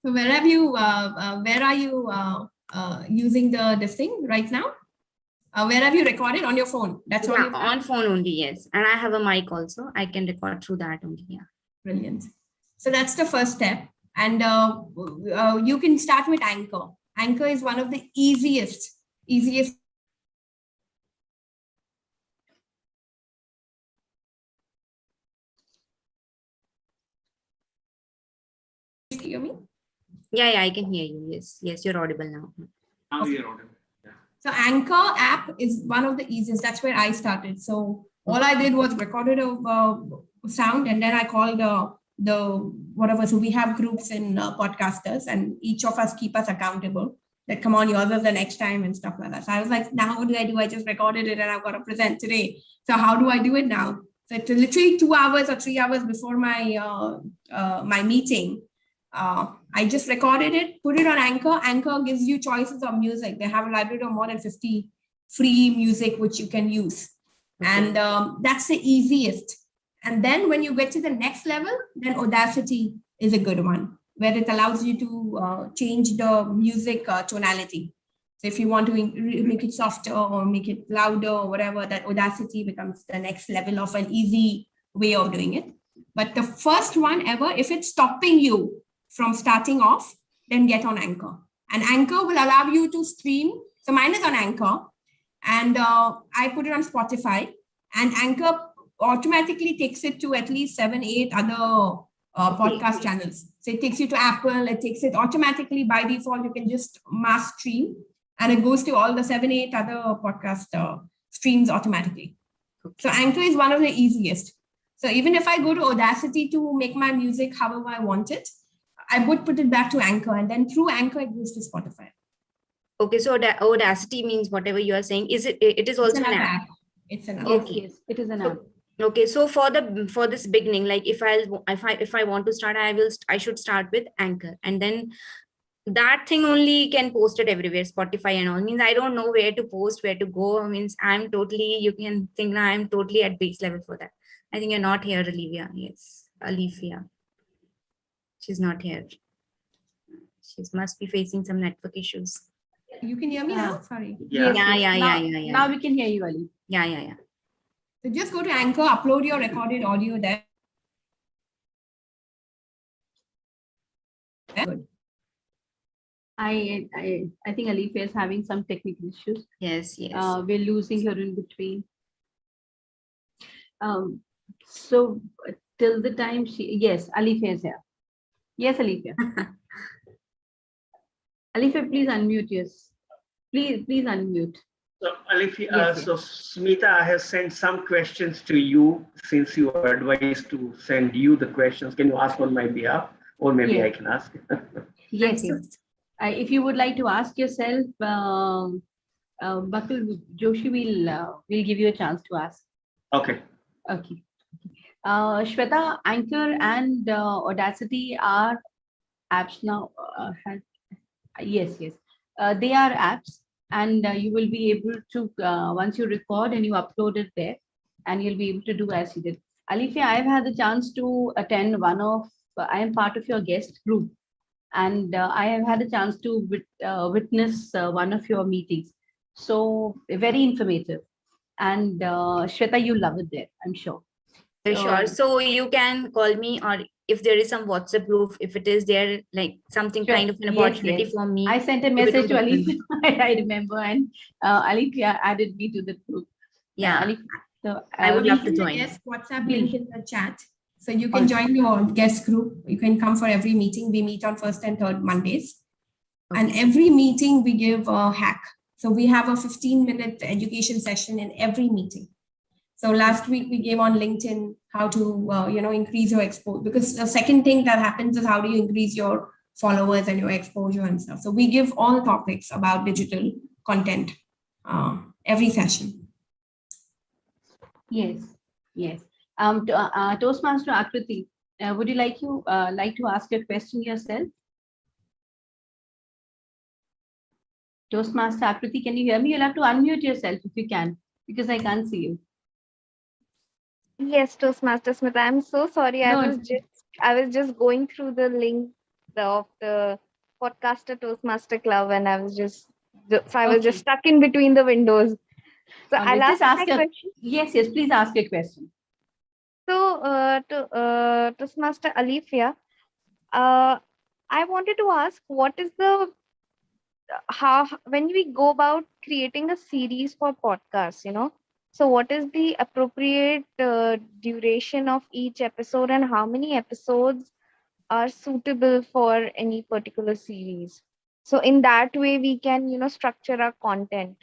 So where are you using this thing right now? Where have you recorded? On your phone? That's all. On phone only, yes. And I have a mic also. I can record through that only. Yeah. Brilliant. So that's the first step. And you can start with Anchor. Anchor is one of the easiest. Can you hear me? Yeah, I can hear you. Yes, you're audible now. Now you're audible. So Anchor app is one of the easiest. That's where I started. So all I did was recorded a sound, and then I called the whatever. So we have groups in podcasters, and each of us keep us accountable. That come on, yours is the next time and stuff like that. So I was like, now what do? I just recorded it, and I've got to present today. So how do I do it now? So it's literally 2 hours or 3 hours before my my meeting. I just recorded it, put it on Anchor. Anchor gives you choices of music. They have a library of more than 50 free music which you can use. Okay. And that's the easiest. And then when you get to the next level, then Audacity is a good one, where it allows you to change the music tonality. So if you want to make it softer or make it louder or whatever, that Audacity becomes the next level of an easy way of doing it. But the first one ever, if it's stopping you from starting off, then get on Anchor. And Anchor will allow you to stream. So mine is on Anchor, and I put it on Spotify, and Anchor automatically takes it to at least 7, 8 other podcast channels. So it takes you to Apple, it takes it automatically by default. You can just mass stream, and it goes to all the 7, 8 other podcast streams automatically. So Anchor is one of the easiest. So even if I go to Audacity to make my music however I want it, I would put it back to Anchor, and then through Anchor it goes to Spotify. Okay, so Audacity means whatever you are saying. Is it? It is also an app. It's an app. Okay. Yes, it is an app. Okay, so for this beginning, like if I want to start, I should start with Anchor, and then that thing only can post it everywhere, Spotify and all. Means I don't know where to post, where to go. Means you can think I'm totally at base level for that. I think you're not here, Alifya. Yes, Alifya. She's not here. She must be facing some network issues. You can hear me now? Sorry. Yeah. Now we can hear you, Ali. Yeah. So just go to Anchor, upload your recorded audio there. Good. I think Alifya is having some technical issues. Yes. We're losing her in between. So till the time yes, Alifya is here. Yes, Alifya. Alifya, please unmute. Yes, please unmute. So Alifya, Yes. so Smita has sent some questions to you since you are advised to send you the questions. Can you ask on my behalf, or maybe Yes. I can ask? Yes. If you would like to ask yourself, Bakul Joshi will give you a chance to ask. Okay. Okay. Shweta, Anchor and Audacity are apps now. Yes. They are apps, and you will be able to, once you record and you upload it there, and you'll be able to do as you did. Alifya, I've had the chance to attend I am part of your guest group, and I have had a chance to witness one of your meetings. So very informative. And Shweta, you love it there, I'm sure. Sure. So you can call me, or if there is some WhatsApp group, if it is there, like something Sure. kind of an Yes, opportunity yes. for me. I sent a message to Alifya. I remember, and Alifya added me to the group. Yeah. So I would love to Put the join. guest WhatsApp link in the chat. So you can join your guest group. You can come for every meeting. We meet on first and third Mondays. And every meeting we give a hack. So we have a 15-minute education session in every meeting. So last week we gave on LinkedIn how to increase your exposure, because the second thing that happens is how do you increase your followers and your exposure and stuff. So we give all topics about digital content every session. Yes. Toastmaster Akriti, would you like to ask a question yourself? Toastmaster Akriti, can you hear me? You'll have to unmute yourself if you can, because I can't see you. Yes, Toastmaster Smita, I'm so sorry. No, I was just going through the link of the Podcaster Toastmaster Club, and I was just stuck in between the windows. So I'll just ask my ask question. Yes, please ask a question. So Toastmaster Alifya, I wanted to ask, what is when we go about creating a series for podcasts, so what is the appropriate duration of each episode, and how many episodes are suitable for any particular series? So in that way, we can, structure our content.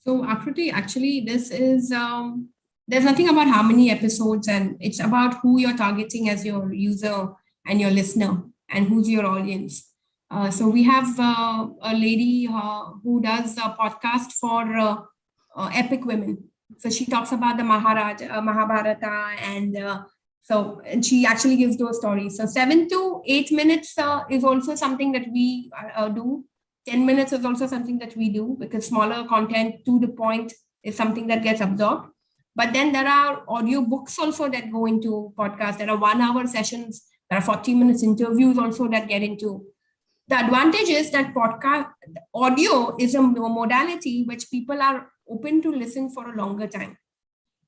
So Akriti, actually, this is, there's nothing about how many episodes, and it's about who you're targeting as your user and your listener, and who's your audience. So we have a lady who does a podcast for epic women. So she talks about the Mahabharata, and she actually gives those stories. So 7 to 8 minutes is also something that we do. 10 minutes is also something that we do, because smaller content to the point is something that gets absorbed. But then there are audio books also that go into podcasts. There are 1-hour sessions. There are 40 minutes interviews also that get into The advantage is that podcast audio is a modality which people are open to listen for a longer time.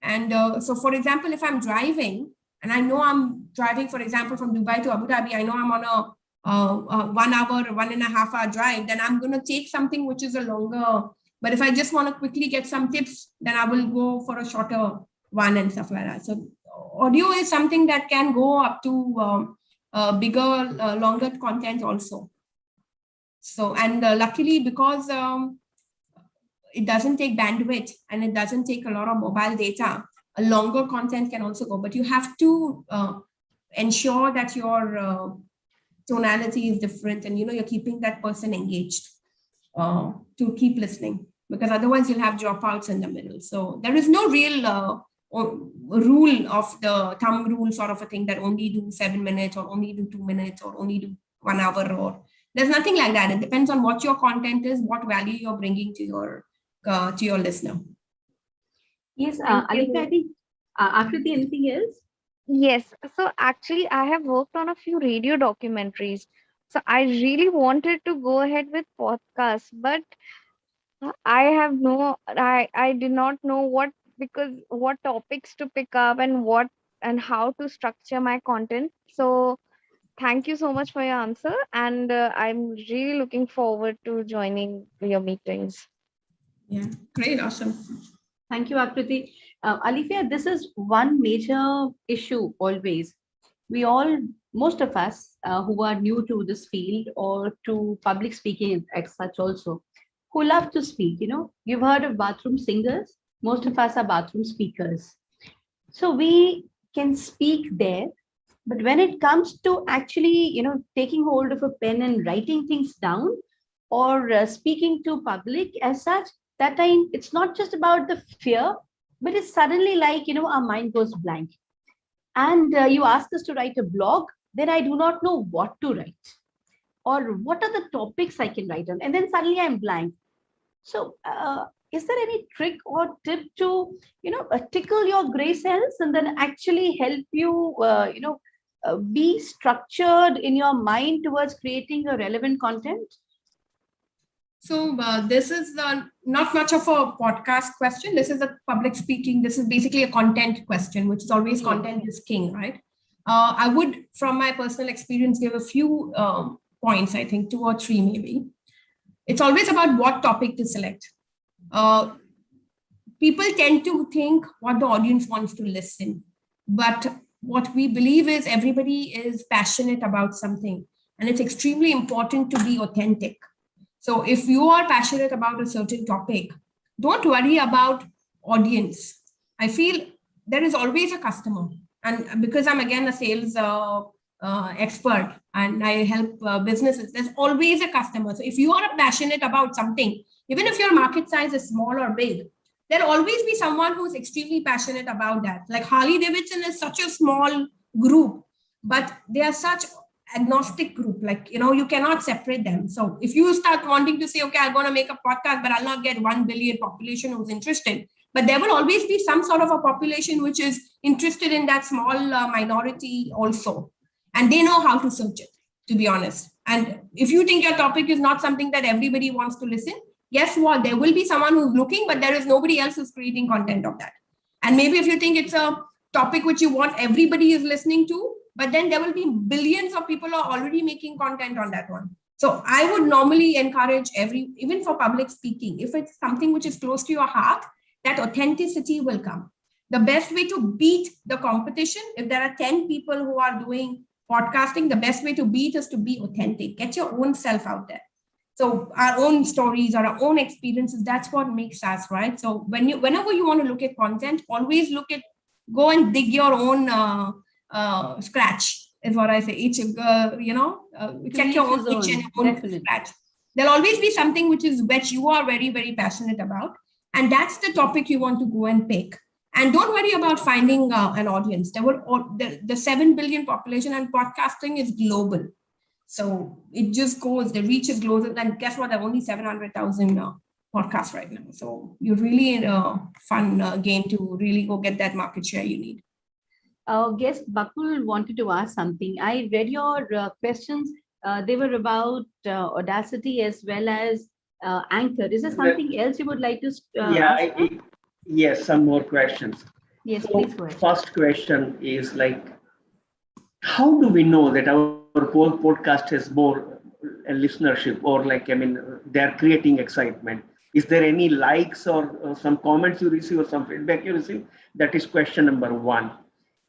And so, for example, if I'm driving and I know I'm driving, for example, from Dubai to Abu Dhabi, I know I'm on a 1 hour, 1.5 hour drive, then I'm going to take something which is a longer. But if I just want to quickly get some tips, then I will go for a shorter one and stuff like that. So audio is something that can go up to bigger, longer content also. So, and luckily, because it doesn't take bandwidth and it doesn't take a lot of mobile data, a longer content can also go, but you have to ensure that your tonality is different and you're keeping that person engaged to keep listening, because otherwise you'll have dropouts in the middle. So there is no real rule of the thumb rule sort of a thing that only do 7 minutes or only do 2 minutes or only do 1 hour, or there's nothing like that. It depends on what your content is, what value you're bringing to your listener. Yes, Alifya, I think after the anything else? Yes. So actually, I have worked on a few radio documentaries. So I really wanted to go ahead with podcasts, but I did not know what topics to pick up and how to structure my content. So thank you so much for your answer. And I'm really looking forward to joining your meetings. Yeah, great, awesome. Thank you, Akriti. Alifya, this is one major issue always. Most of us who are new to this field or to public speaking as such also, who love to speak, you've heard of bathroom singers. Most of us are bathroom speakers. So we can speak there, but when it comes to actually, taking hold of a pen and writing things down or speaking to public as such, that time it's not just about the fear, but it's suddenly like, our mind goes blank. And you ask us to write a blog, then I do not know what to write or what are the topics I can write on. And then suddenly I'm blank. So is there any trick or tip to, tickle your gray cells and then actually help you, be structured in your mind towards creating a relevant content? So this is not much of a podcast question. This is a public speaking. This is basically a content question, which is always content is king, right? I would, from my personal experience, give a few points, I think 2 or 3 maybe. It's always about what topic to select. People tend to think what the audience wants to listen, but what we believe is everybody is passionate about something, and it's extremely important to be authentic. So if you are passionate about a certain topic, don't worry about audience. I feel there is always a customer. And because I'm again a sales expert and I help businesses, there's always a customer. So if you are passionate about something, even if your market size is small or big, there'll always be someone who's extremely passionate about that. Like Harley Davidson is such a small group, but they are such agnostic group, like, you cannot separate them. So if you start wanting to say, okay, I'm going to make a podcast, but I'll not get 1 billion population who's interested, but there will always be some sort of a population which is interested in that small minority also. And they know how to search it, to be honest. And if you think your topic is not something that everybody wants to listen, guess what? There will be someone who's looking, but there is nobody else who's creating content of that. And maybe if you think it's a topic which you want everybody is listening to, but then there will be billions of people who are already making content on that one. So I would normally encourage even for public speaking, if it's something which is close to your heart, that authenticity will come. The best way to beat the competition, if there are 10 people who are doing podcasting, the best way to beat is to be authentic. Get your own self out there. So our own stories or our own experiences, that's what makes us, right? So whenever you want to look at content, always go and dig your own scratch, is what I say. Check your own itch and your own scratch. There'll always be something which you are very, very passionate about. And that's the topic you want to go and pick. And don't worry about finding an audience. The 7 billion population, and podcasting is global. So it just goes, the reach is global. And guess what? There are only 700,000 podcasts right now. So you're really in a fun game to really go get that market share you need. Our guest Bakul wanted to ask something. I read your questions They were about Audacity as well as Anchor. Is there something else you would like to ask? Yes, some more questions. Yes, so please go ahead. First question is like, how do we know that our podcast has more listenership, or like, I mean, they're creating excitement? Is there any likes or some comments you receive or some feedback you receive? That is question number one.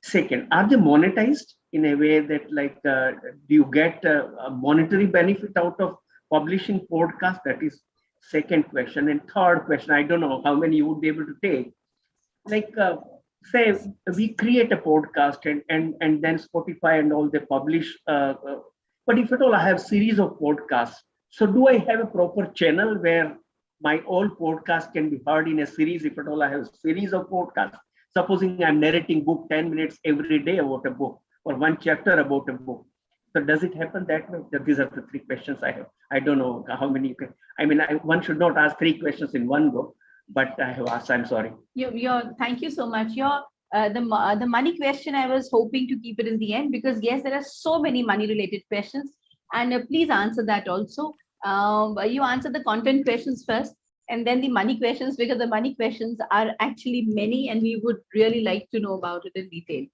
Second, are they monetized in a way that like, do you get a monetary benefit out of publishing podcast? That is second question. And third question, I don't know how many you would be able to take. Like, say we create a podcast and then Spotify and all they publish. But if at all I have series of podcasts, so do I have a proper channel where my all podcast can be heard in a series? If at all I have a series of podcasts, supposing I'm narrating book 10 minutes every day about a book or one chapter about a book. So does it happen that way? These are the three questions I have. I don't know how many you can. I mean, one should not ask three questions in one go, but I have asked. I'm sorry. Thank you so much. The money question, I was hoping to keep it in the end, because yes, there are so many money related questions, and please answer that also. You answer the content questions first, and then the money questions, because the money questions are actually many, and we would really like to know about it in detail.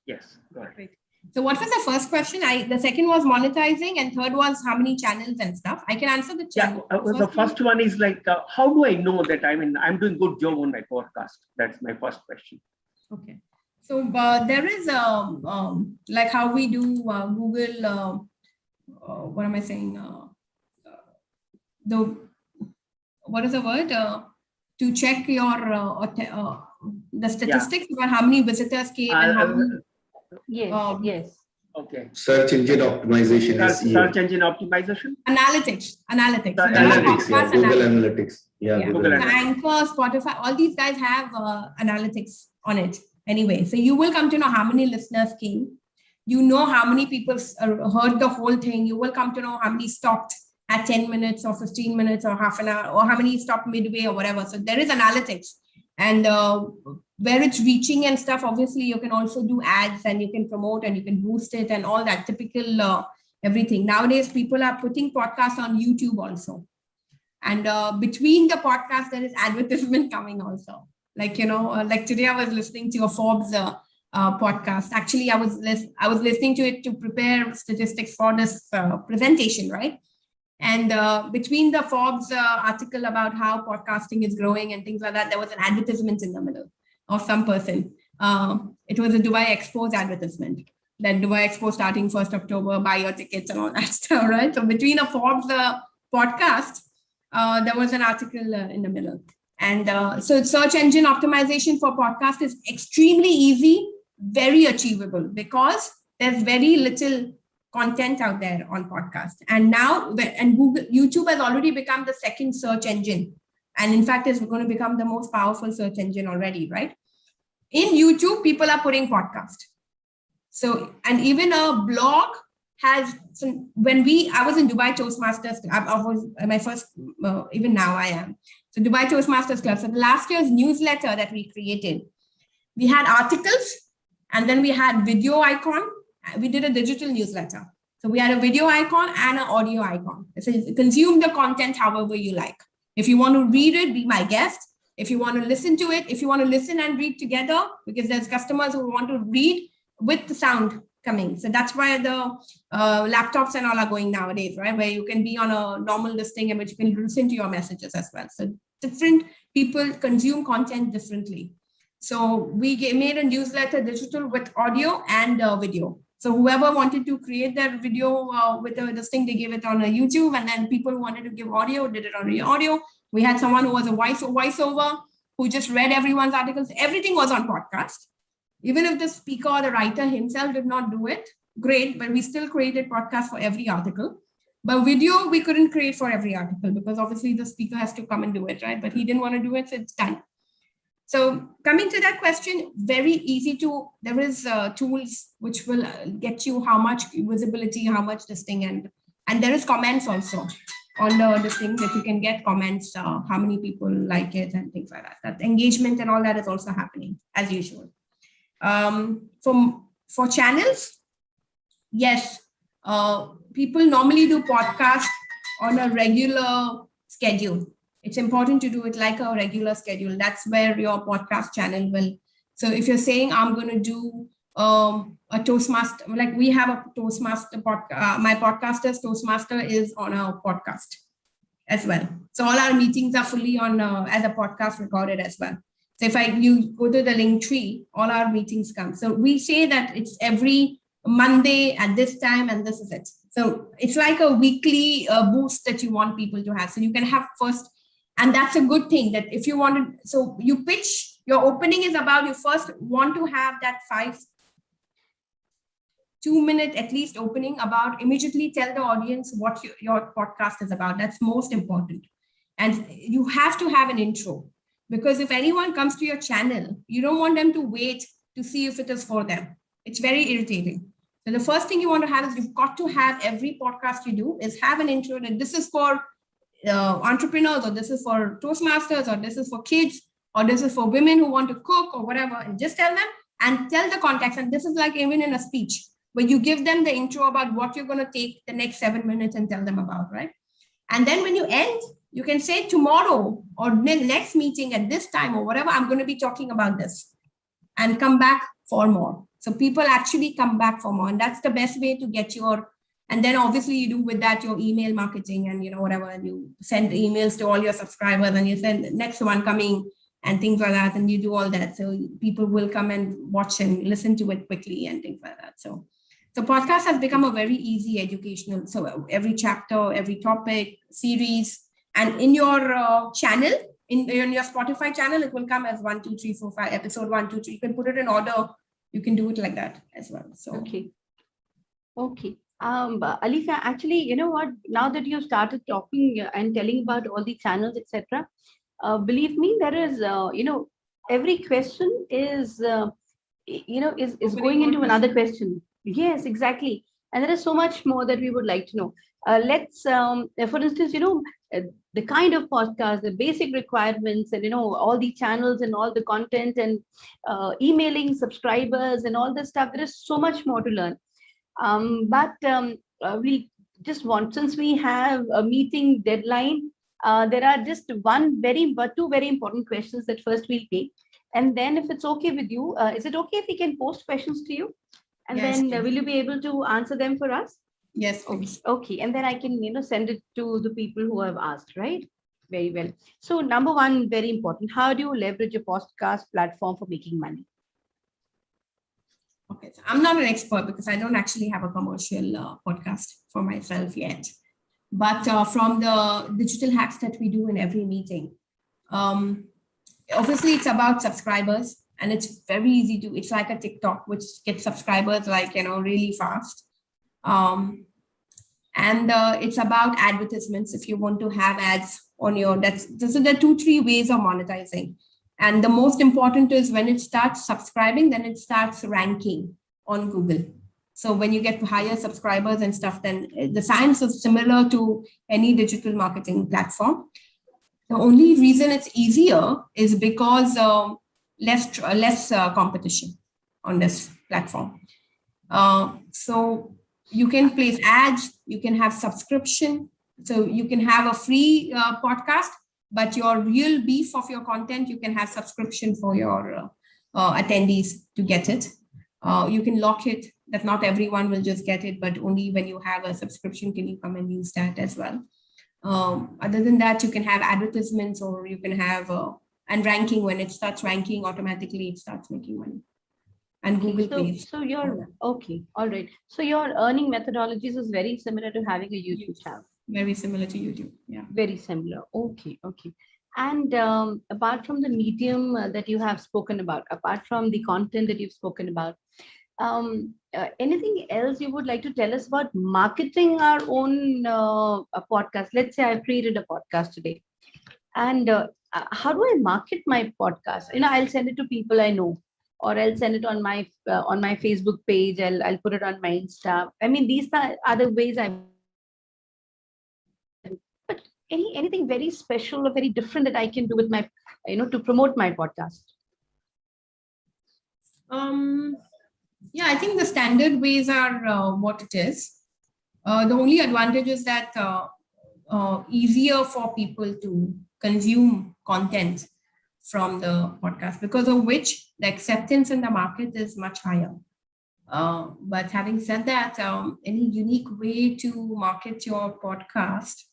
Yes, go ahead. So what was the first question? The second was monetizing, and third was how many channels and stuff. I can answer the channel. The first one is like, how do I know that I'm doing good job on my podcast? That's my first question. Okay. So there is like how we do Google. What am I saying? What is the word? To check your the statistics about how many visitors came and how many. Yes. Okay. Search engine optimization. Search engine optimization. Analytics. Analytics. Yeah. Google Analytics. Yeah. Google Analytics. Anchor, Spotify, all these guys have analytics on it. Anyway, so you will come to know how many listeners came. You know how many people heard the whole thing. You will come to know how many stopped at 10 minutes or 15 minutes or half an hour, or how many stopped midway or whatever. So there is analytics. And where it's reaching and stuff, obviously you can also do ads and you can promote and you can boost it and all that typical everything. Nowadays, people are putting podcasts on YouTube also. And between the podcast, there is advertisement coming also. Like, like today I was listening to a Forbes podcast. Actually, I was listening to it to prepare statistics for this presentation, right? And between the Forbes article about how podcasting is growing and things like that, there was an advertisement in the middle of some person. It was a Dubai Expo's advertisement. That Dubai Expo starting 1st October, buy your tickets and all that stuff, right? So between a Forbes podcast, there was an article in the middle. And so search engine optimization for podcast is extremely easy, very achievable, because there's very little content out there on podcast. And now, and YouTube has already become the second search engine. And in fact, it's going to become the most powerful search engine already, right? In YouTube, people are putting podcast. So, and even a blog has some, I was in Dubai Toastmasters, I was my first, even now I am. So Dubai Toastmasters Club. So the last year's newsletter that we created, we had articles and then we had video icon. We did a digital newsletter. So we had a video icon and an audio icon. So consume the content however you like. If you want to read it, be my guest. If you want to listen to it, if you want to listen and read together, because there's customers who want to read with the sound coming. So that's why the laptops and all are going nowadays, right? Where you can be on a normal listing and which you can listen to your messages as well. So different people consume content differently. So we made a newsletter digital with audio and video. So whoever wanted to create their video with this thing, they gave it on a YouTube, and then people who wanted to give audio did it on audio. We had someone who was a voiceover who just read everyone's articles. Everything was on podcast. Even if the speaker or the writer himself did not do it, great, but we still created podcast for every article. But video, we couldn't create for every article because obviously the speaker has to come and do it, right? But he didn't want to do it, so it's done. So coming to that question, very easy to, there is tools which will get you how much visibility, how much this thing, and there is comments also on this thing that you can get comments, how many people like it and things like that. That engagement and all that is also happening as usual. For channels, yes, people normally do podcast on a regular schedule. It's important to do it like a regular schedule. That's where your podcast channel will. So if you're saying I'm going to do a Toastmaster, like we have a Toastmaster podcast, my podcaster's Toastmaster is on a podcast as well. So all our meetings are fully on as a podcast recorded as well. So if you go to the link tree, all our meetings come. So we say that it's every Monday at this time, and this is it. So it's like a weekly boost that you want people to have. So you can have first, and that's a good thing that if you want to, so you pitch, your opening is about, you first want to have that 2-minute at least opening about, immediately tell the audience what your podcast is about. That's most important. And you have to have an intro, because if anyone comes to your channel, you don't want them to wait to see if it is for them. It's very irritating. So the first thing you want to have is you've got to have every podcast you do is have an intro that this is for entrepreneurs, or this is for Toastmasters, or this is for kids, or this is for women who want to cook or whatever, and just tell them and tell the context. And this is like even in a speech where you give them the intro about what you're going to take the next 7 minutes and tell them about, right? And then when you end, you can say tomorrow or next meeting at this time or whatever, I'm going to be talking about this, and come back for more. So people actually come back for more, and that's the best way to get your, and then obviously you do with that your email marketing and whatever, and you send emails to all your subscribers and you send the next one coming and things like that, and you do all that. So people will come and watch and listen to it quickly and things like that. So podcast has become a very easy educational. So every chapter, every topic, series, and in your channel, in your Spotify channel, it will come as 1, 2, 3, 4, 5, episode 1, 2, 3. You can put it in order. You can do it like that as well. So okay. Alifya, actually, you know what? Now that you started talking and telling about all the channels, etc., believe me, there is, every question is, is going into another question. Yes, exactly. And there is so much more that we would like to know. Let's, for instance, the kind of podcast, the basic requirements, and all the channels and all the content and emailing subscribers and all this stuff. There is so much more to learn. But we just want, since we have a meeting deadline, there are just two very important questions that first we'll take. And then if it's okay with you, is it okay if we can post questions to you? And yes, then will you be able to answer them for us? Yes, please. Okay. And then I can, send it to the people who have asked, right? Very well. So number one, very important. How do you leverage a podcast platform for making money? Okay, so I'm not an expert because I don't actually have a commercial podcast for myself yet. But from the digital hacks that we do in every meeting, obviously it's about subscribers, and it's very easy to, it's like a TikTok, which gets subscribers like, really fast. And it's about advertisements. If you want to have ads on your, those are the 2-3 ways of monetizing. And the most important is when it starts subscribing, then it starts ranking on Google. So when you get higher subscribers and stuff, then the science is similar to any digital marketing platform. The only reason it's easier is because less competition on this platform. So you can place ads, you can have subscription. So you can have a free podcast, but your real beef of your content, you can have subscription for your attendees to get it. You can lock it, that not everyone will just get it, but only when you have a subscription can you come and use that as well. Other than that, you can have advertisements, or you can have and ranking. When it starts ranking, automatically it starts making money. And Google pays. So you're okay, all right. So your earning methodologies is very similar to having a YouTube channel. Very similar to YouTube, yeah. Very similar. Okay. And apart from the medium that you have spoken about, apart from the content that you've spoken about, anything else you would like to tell us about marketing our own podcast? Let's say I've created a podcast today, and how do I market my podcast? I'll send it to people I know, or I'll send it on my Facebook page. I'll put it on my Insta. I mean, these are the ways I. But anything very special or very different that I can do with my, to promote my podcast? Yeah, I think the standard ways are what it is. The only advantage is that easier for people to consume content from the podcast, because of which the acceptance in the market is much higher. But having said that, any unique way to market your podcast?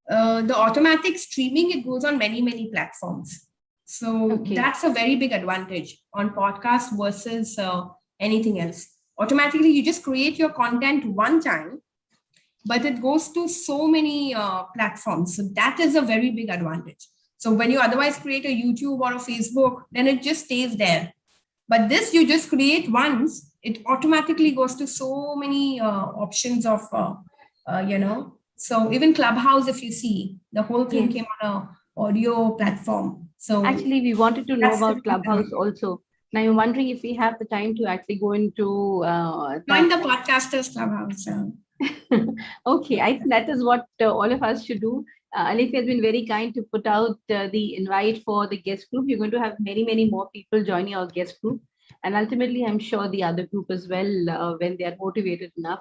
The automatic streaming, it goes on many, many platforms. So that's a very big advantage on podcast versus anything else. Automatically, you just create your content one time, but it goes to so many platforms. So that is a very big advantage. So when you otherwise create a YouTube or a Facebook, then it just stays there. But this you just create once, it automatically goes to so many options of, so even Clubhouse, if you see, the whole thing came on an audio platform. So actually, we wanted to know about Clubhouse also. Now I'm wondering if we have the time to actually go into join the Podcasters Clubhouse. Okay, I think that is what all of us should do. Alifya has been very kind to put out the invite for the guest group. You're going to have many, many more people joining our guest group. And ultimately, I'm sure the other group as well, when they are motivated enough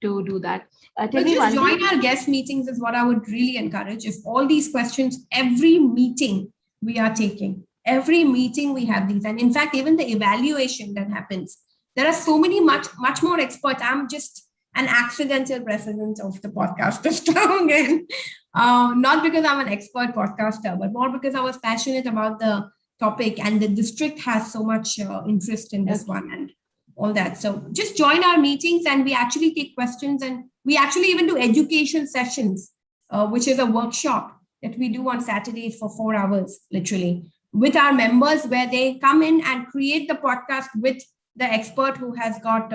to do that. So just join our guest meetings is what I would really encourage. If all these questions, every meeting we are taking, every meeting we have these. And in fact, even the evaluation that happens, there are so many much more experts. I'm just an accidental president of the Podcasters Club again. Not because I'm an expert podcaster, but more because I was passionate about the topic, and the district has so much interest in this one and all that. So just join our meetings, and we actually take questions, and we actually even do education sessions, which is a workshop that we do on Saturdays for 4 hours, literally, with our members, where they come in and create the podcast with the expert who has got,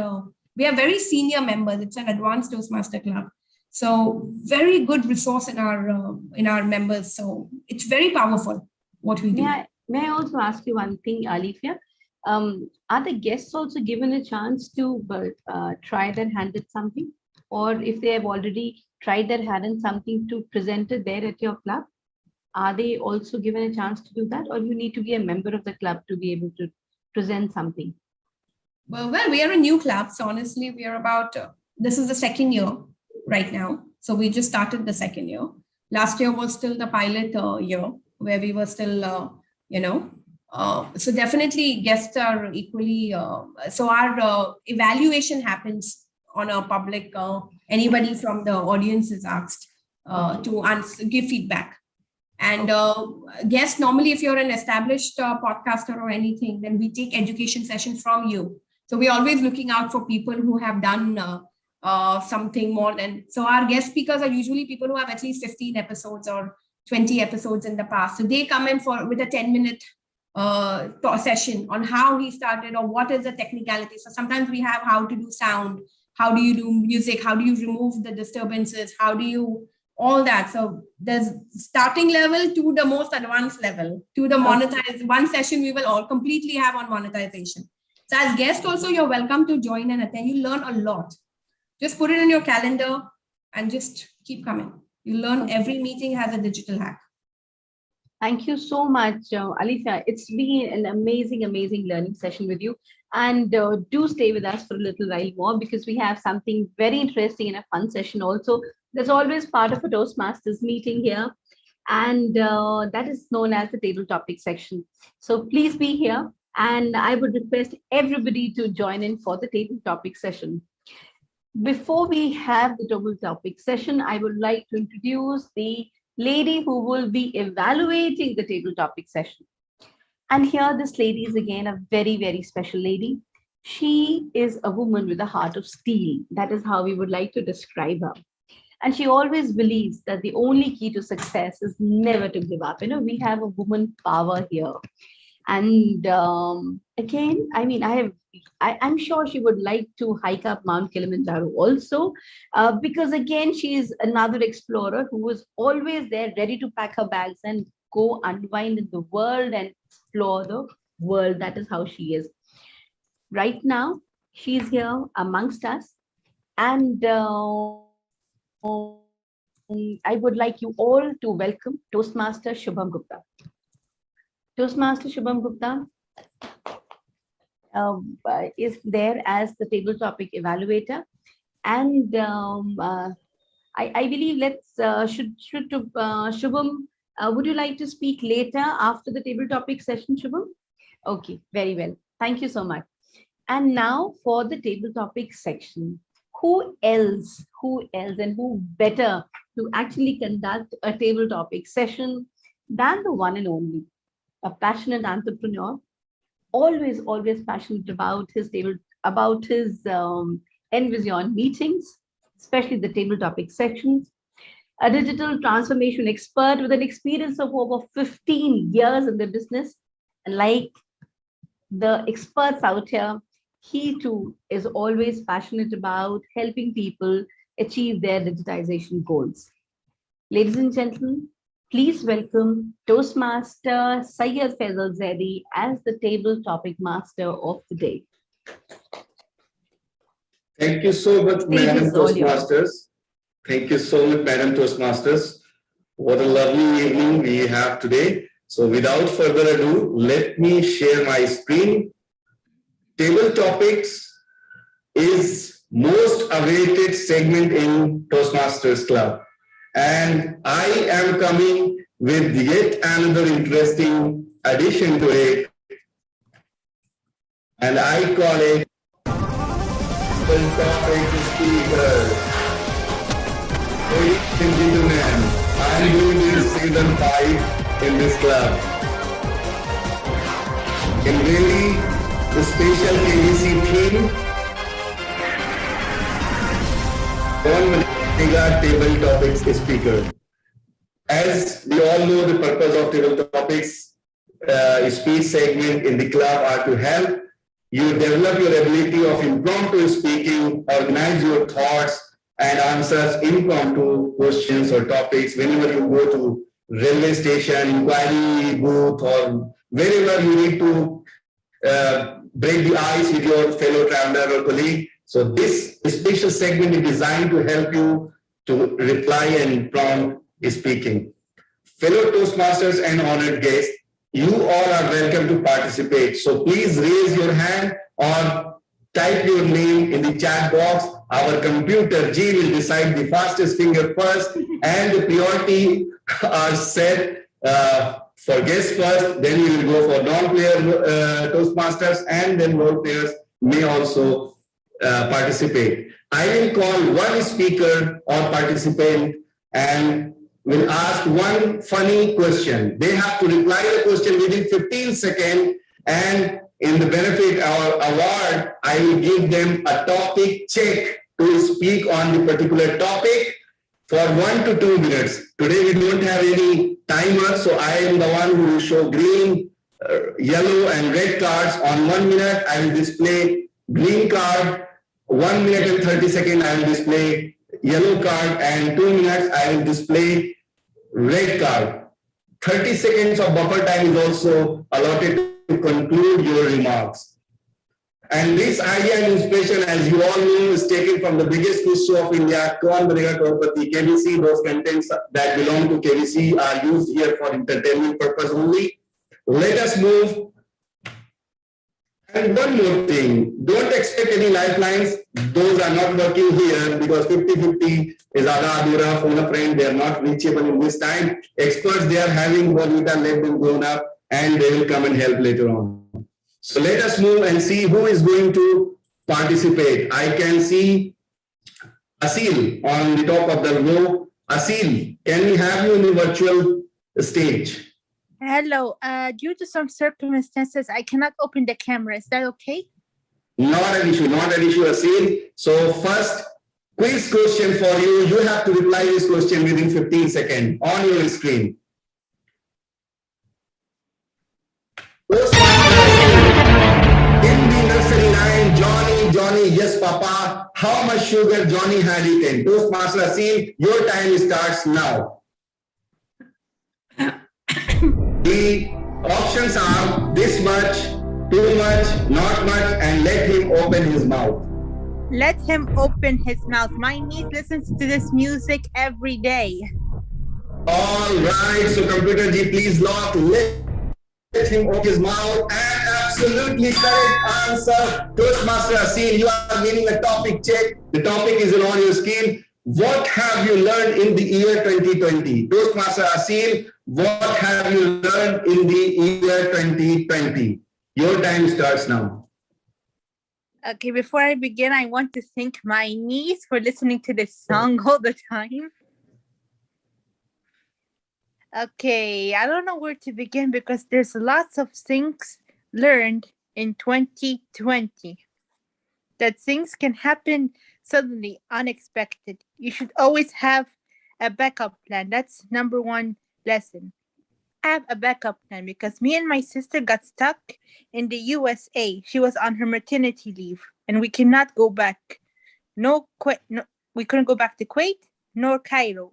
we are very senior members. It's an advanced Toastmaster club. So very good resource in our members. So it's very powerful what we do. May I also ask you one thing, Alifya? Are the guests also given a chance to try their hand at something? Or if they have already tried their hand at something to present it there at your club, are they also given a chance to do that? Or you need to be a member of the club to be able to present something? Well, we are a new club. So honestly, we are about, this is the second year right now. So we just started the second year. Last year was still the pilot year, where we were still, so definitely guests are equally, so our evaluation happens on a public, anybody from the audience is asked to give feedback. And guests, normally, if you're an established podcaster or anything, then we take education sessions from you. So we're always looking out for people who have done something more than, so our guest speakers are usually people who have at least 15 episodes or 20 episodes in the past. So they come in with a 10-minute session on how he started or what is the technicality. So sometimes we have how to do sound, how do you do music, how do you remove the disturbances, how do you, all that. So there's starting level to the most advanced level, to the monetize. One session we will all completely have on monetization. So as guest also, you're welcome to join and attend. You learn a lot. Just put it in your calendar and just keep coming. You learn every meeting has a digital hack. Thank you so much, Alifya. It's been an amazing, amazing learning session with you. And do stay with us for a little while more, because we have something very interesting and a fun session also. There's always part of a Toastmasters meeting here. And that is known as the table topic section. So please be here. And I would request everybody to join in for the table topic session. Before we have the table topic session, I would like to introduce the lady who will be evaluating the table topic session. And here this lady is again a very, very special lady. She is a woman with a heart of steel. That is how we would like to describe her. And she always believes that the only key to success is never to give up. You know, we have a woman power here. And again, I mean, I'm sure she would like to hike up Mount Kilimanjaro also, because again, she is another explorer who is always there ready to pack her bags and go unwind in the world and explore the world. That is how she is. Right now, she is here amongst us. And I would like you all to welcome Toastmaster Shubham Gupta. Toastmaster Shubham Gupta is there as the table topic evaluator. And I believe Shubham, would you like to speak later after the table topic session, Shubham? Okay, very well. Thank you so much. And now for the table topic section. Who else, and who better to actually conduct a table topic session than the one and only, a passionate entrepreneur, always passionate about his NVezion meetings, especially the table topic sections, a digital transformation expert with an experience of over 15 years in the business. And like the experts out here, he too is always passionate about helping people achieve their digitization goals. Ladies and gentlemen, please welcome Toastmaster Syed Faisal Zaidi as the table topic master of the day. Thank you so much, Madam Toastmasters. Thank you so much, Madam Toastmasters. What a lovely evening we have today. So without further ado, let me share my screen. Table topics is most awaited segment in Toastmasters Club. And I am coming with yet another interesting addition to it. And I call it Table Topic Speaker. Ladies and gentlemen, I am doing this season 5 in this club. In really the special KBC theme, one mega table topics speaker. As we all know, the purpose of table topics speech segment in the club are to help you develop your ability of impromptu speaking, organize your thoughts and answers impromptu questions or topics whenever you go to railway station, inquiry booth, or wherever you need to break the ice with your fellow traveler or colleague. So this special segment is designed to help you to reply and prompt speaking. Fellow Toastmasters and honored guests, you all are welcome to participate. So please raise your hand or type your name in the chat box. Our computer G will decide the fastest finger first, and the priority are set for guests first, then we will go for non-player Toastmasters, and then role players may also participate. I will call one speaker or participant and will ask one funny question. They have to reply the question within 15 seconds, and in the benefit or award, I will give them a topic check to speak on the particular topic for 1 to 2 minutes. Today we don't have any timer, so I am the one who will show green, yellow and red cards. On 1 minute, I will display green card. 1 minute and 30 seconds, I will display yellow card, and 2 minutes, I will display red card. 30 seconds of buffer time is also allotted to conclude your remarks. And this idea and inspiration, as you all know, is taken from the biggest quiz show of India, Kaun Banega Crorepati, KBC. Those contents that belong to KBC are used here for entertainment purpose only. Let us move. And one more thing, don't expect any lifelines. Those are not working here because 50-50 is Ada Adura, phone a friend. They are not reachable in this time. Experts, they are having Bonita, let them grown up, and they will come and help later on. So let us move and see who is going to participate. I can see Asil on the top of the row. Asil, can we have you in the virtual stage? Hello. Due to some circumstances, I cannot open the camera. Is that okay? Not an issue, Asil. So first, quiz question for you. You have to reply this question within 15 seconds on your screen. In the nursery line, Johnny, yes, Papa. How much sugar Johnny had eaten? Toastmaster Asil, your time starts now. The options are this much, too much, not much, and let him open his mouth. Let him open his mouth. My niece listens to this music every day. All right, so computer G, please lock. Let him open his mouth, and absolutely correct answer. Toastmaster Asil, you are winning a topic check. The topic is on your screen. What have you learned in the year 2020? Toastmaster Asil, what have you learned in the year 2020? Your time starts now. Okay, before I begin, I want to thank my niece for listening to this song all the time. Okay, I don't know where to begin because there's lots of things learned in 2020. That things can happen suddenly, unexpected. You should always have a backup plan. That's number one lesson. Have a backup plan because me and my sister got stuck in the USA. She was on her maternity leave and we cannot go back. No, we couldn't go back to Kuwait nor Cairo.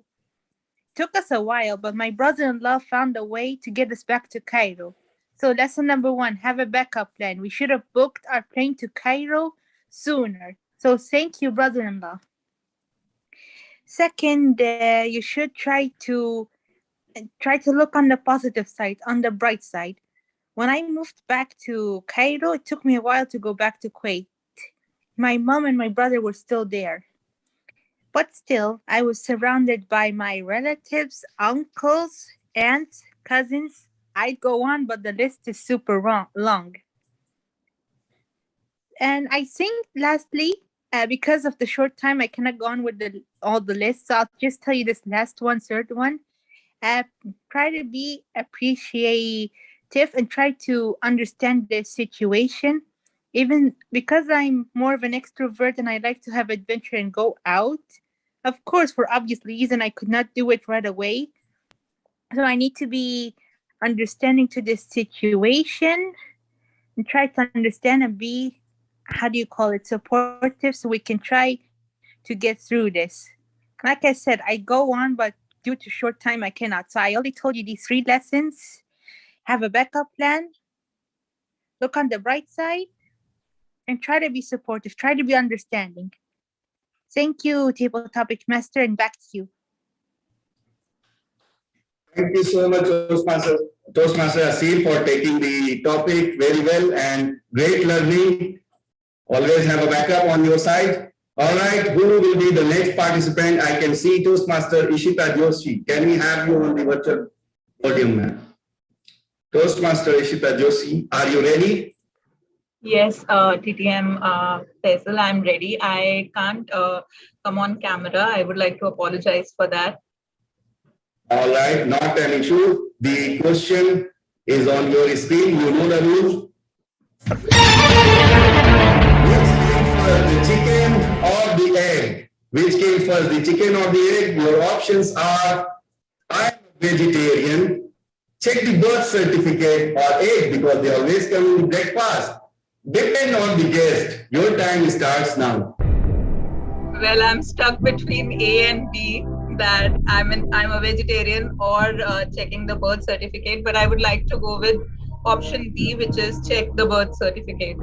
Took us a while, but my brother-in-law found a way to get us back to Cairo. So lesson number one, have a backup plan. We should have booked our plane to Cairo sooner. So thank you, brother-in-law. Second, you should try to look on the positive side, on the bright side. When I moved back to Cairo, it took me a while to go back to Kuwait. My mom and my brother were still there. But still, I was surrounded by my relatives, uncles, aunts, cousins. I'd go on, but the list is super long. And I think lastly, because of the short time, I cannot go on with all the lists. So I'll just tell you this last one, third one. Try to be appreciative and try to understand the situation. Even because I'm more of an extrovert and I like to have adventure and go out, of course, for obvious reason, I could not do it right away. So I need to be understanding to this situation and try to understand and be, supportive so we can try to get through this. Like I said, I go on, but due to short time, I cannot. So I only told you these 3 lessons. Have a backup plan. Look on the bright side. And try to be supportive. Try to be understanding. Thank you, Table Topic Master, and back to you. Thank you so much, Toastmaster Asil, for taking the topic very well and great learning. Always have a backup on your side. All right, who will be the next participant? I can see Toastmaster Ishita Joshi. Can we have you on the virtual podium, ma'am? Toastmaster Ishita Joshi, are you ready? Yes, TTM Faisal, I'm ready. I can't come on camera. I would like to apologize for that. All right, not an issue. The question is on your screen. You know the rules. The chicken or the egg? Which came first, the chicken or the egg? Your options are: I'm a vegetarian, check the birth certificate, or egg because they always come in the breakfast. Depend on the guest. Your time starts now. Well, I'm stuck between A and B, that I'm a vegetarian, or checking the birth certificate, but I would like to go with option B, which is check the birth certificate.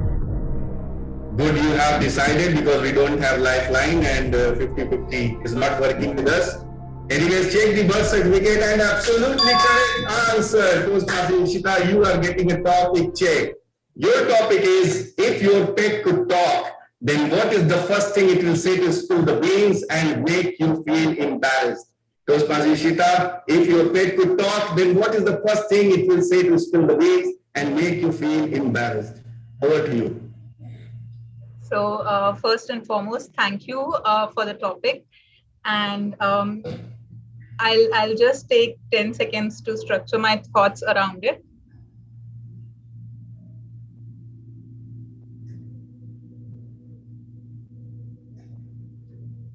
Good, you have decided because we don't have lifeline and 50-50 is not working with us. Anyways, check the birth certificate and absolutely correct answer. Toastmaster Ishita, you are getting a topic check. Your topic is, if your pet could talk, then what is the first thing it will say to spill the beans and make you feel embarrassed? Toastmaster Ishita, if your pet could talk, then what is the first thing it will say to spill the beans and make you feel embarrassed? Over to you. So first and foremost, thank you for the topic. And I'll just take 10 seconds to structure my thoughts around it.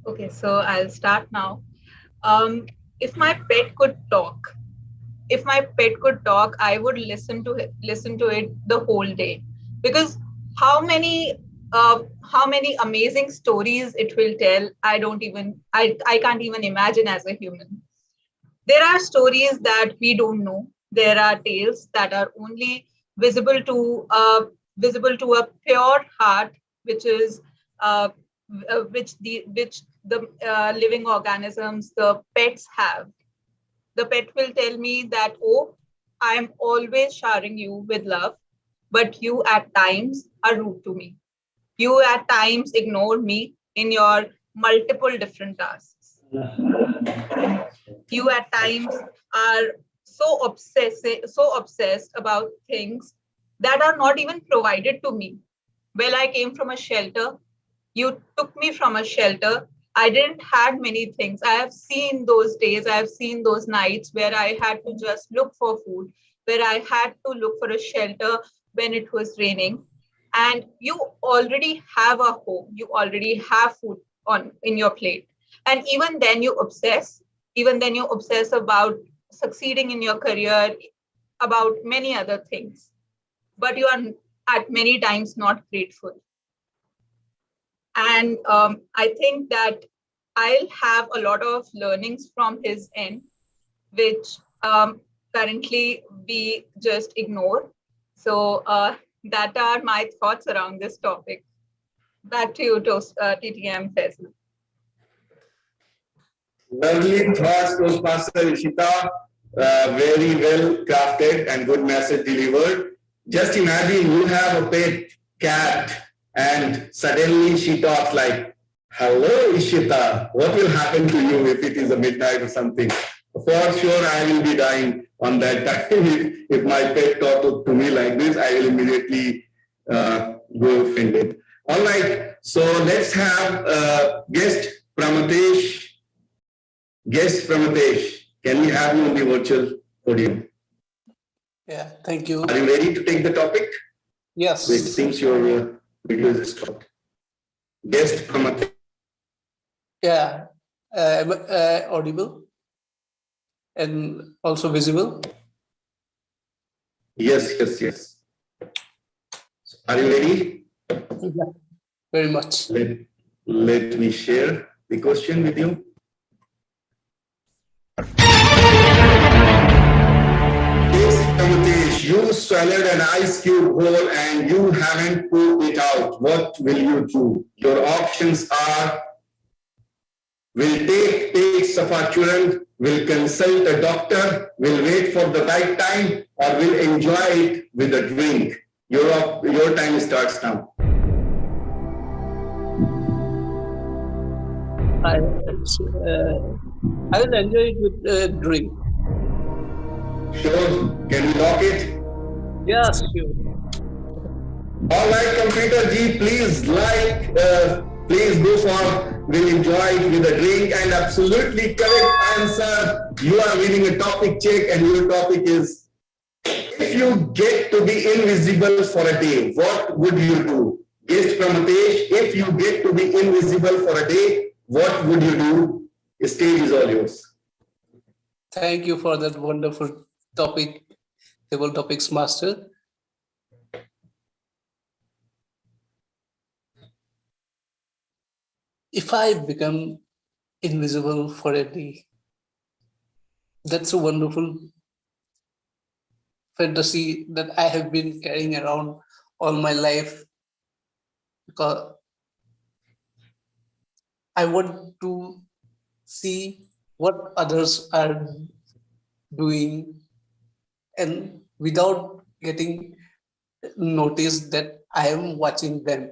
Okay, so I'll start now. If my pet could talk, I would listen to it the whole day, because how many amazing stories it will tell, I can't even imagine as a human. There are stories that we don't know. There are tales that are only visible to a pure heart, which is which the living organisms, the pets have. The pet will tell me that, oh, I'm always showering you with love, but you at times are rude to me. You at times ignore me in your multiple different tasks. You at times are so obsessed about things that are not even provided to me. Well, I came from a shelter. You took me from a shelter. I didn't had many things. I have seen those days. I have seen those nights where I had to just look for food, where I had to look for a shelter when it was raining. And you already have a home. You already have food on in your plate. And even then you obsess about succeeding in your career, about many other things. But you are at many times not grateful. And I think that I'll have a lot of learnings from his end, which currently we just ignore. So that are my thoughts around this topic. Back to you, TTM Faisal. Lovely thoughts, Toastmaster Ishita. Very well crafted and good message delivered. Just imagine you have a pet cat and suddenly she talks like, "Hello, Ishita. What will happen to you if it is a midnight or something?" For sure, I will be dying on that time. If my pet talk to me like this, I will immediately go offended. All right. So let's have guest Pramatesh. Guest Pramatesh, can we have you on the virtual podium? Yeah, thank you. Are you ready to take the topic? Yes. It seems your video is stopped. Guest Pramatesh. Yeah, audible and also visible. Yes, yes, yes. Are you ready? Yeah, very much. Let me share the question with you. You swallowed an ice cube whole and you haven't pulled it out. What will you do? Your options are: will take takes of our children, will consult a doctor, will wait for the right time, or will enjoy it with a drink. Your time starts now. I will enjoy it with a drink. Sure. Can we lock it? Yes, sure. All right, computer G, please please go for will enjoy it with a drink, and absolutely correct answer. You are winning a topic check, and your topic is: if you get to be invisible for a day, what would you do? Guest Pramatesh, if you get to be invisible for a day, what would you do? The stage is all yours. Thank you for that wonderful topic, table topics master. If I become invisible for a day, that's a wonderful fantasy that I have been carrying around all my life, because I want to see what others are doing, and without getting noticed that I am watching them.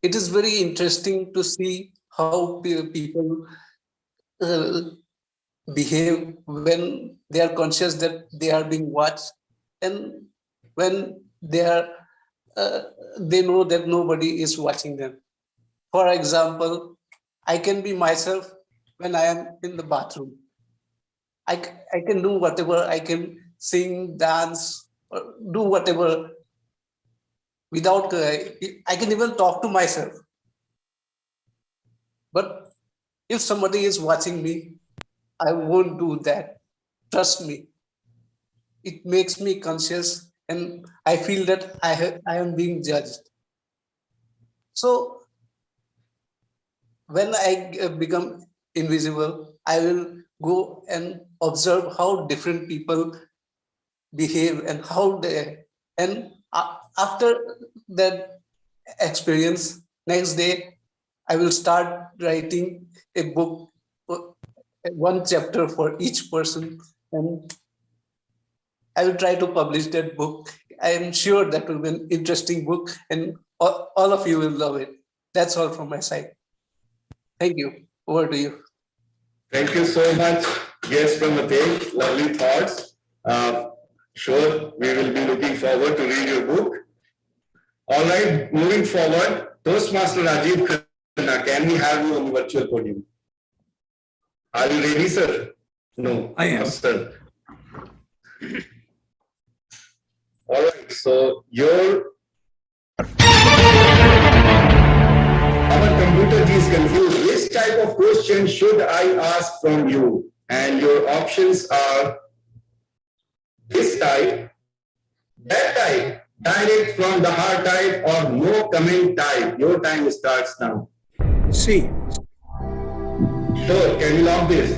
It is very interesting to see how people behave when they are conscious that they are being watched, and when they are they know that nobody is watching them. For example, I can be myself when I am in the bathroom. I can do whatever. I can sing, dance, or do whatever without, I can even talk to myself. But if somebody is watching me, I won't do that. Trust me. It makes me conscious, and I feel that I am being judged. So when I become invisible, I will go and observe how different people behave and how they, and after that experience, next day, I will start writing a book, one chapter for each person, and I will try to publish that book am sure that will be an interesting book and all of you will love it. That's all from my side. Thank you. Over to you. Thank you so much, yes, from Tete. Lovely thoughts. Sure, we will be looking forward to read your book. All right, moving forward, Toastmaster Rajiv Khanna, can we have you on the virtual podium? Are you ready, sir? No, I am. No, sir. All right, so our computer is confused. Which type of question should I ask from you? And your options are this type, that type, direct from the heart type, or no comment type. Your time starts now. C. Sure, can you lock this?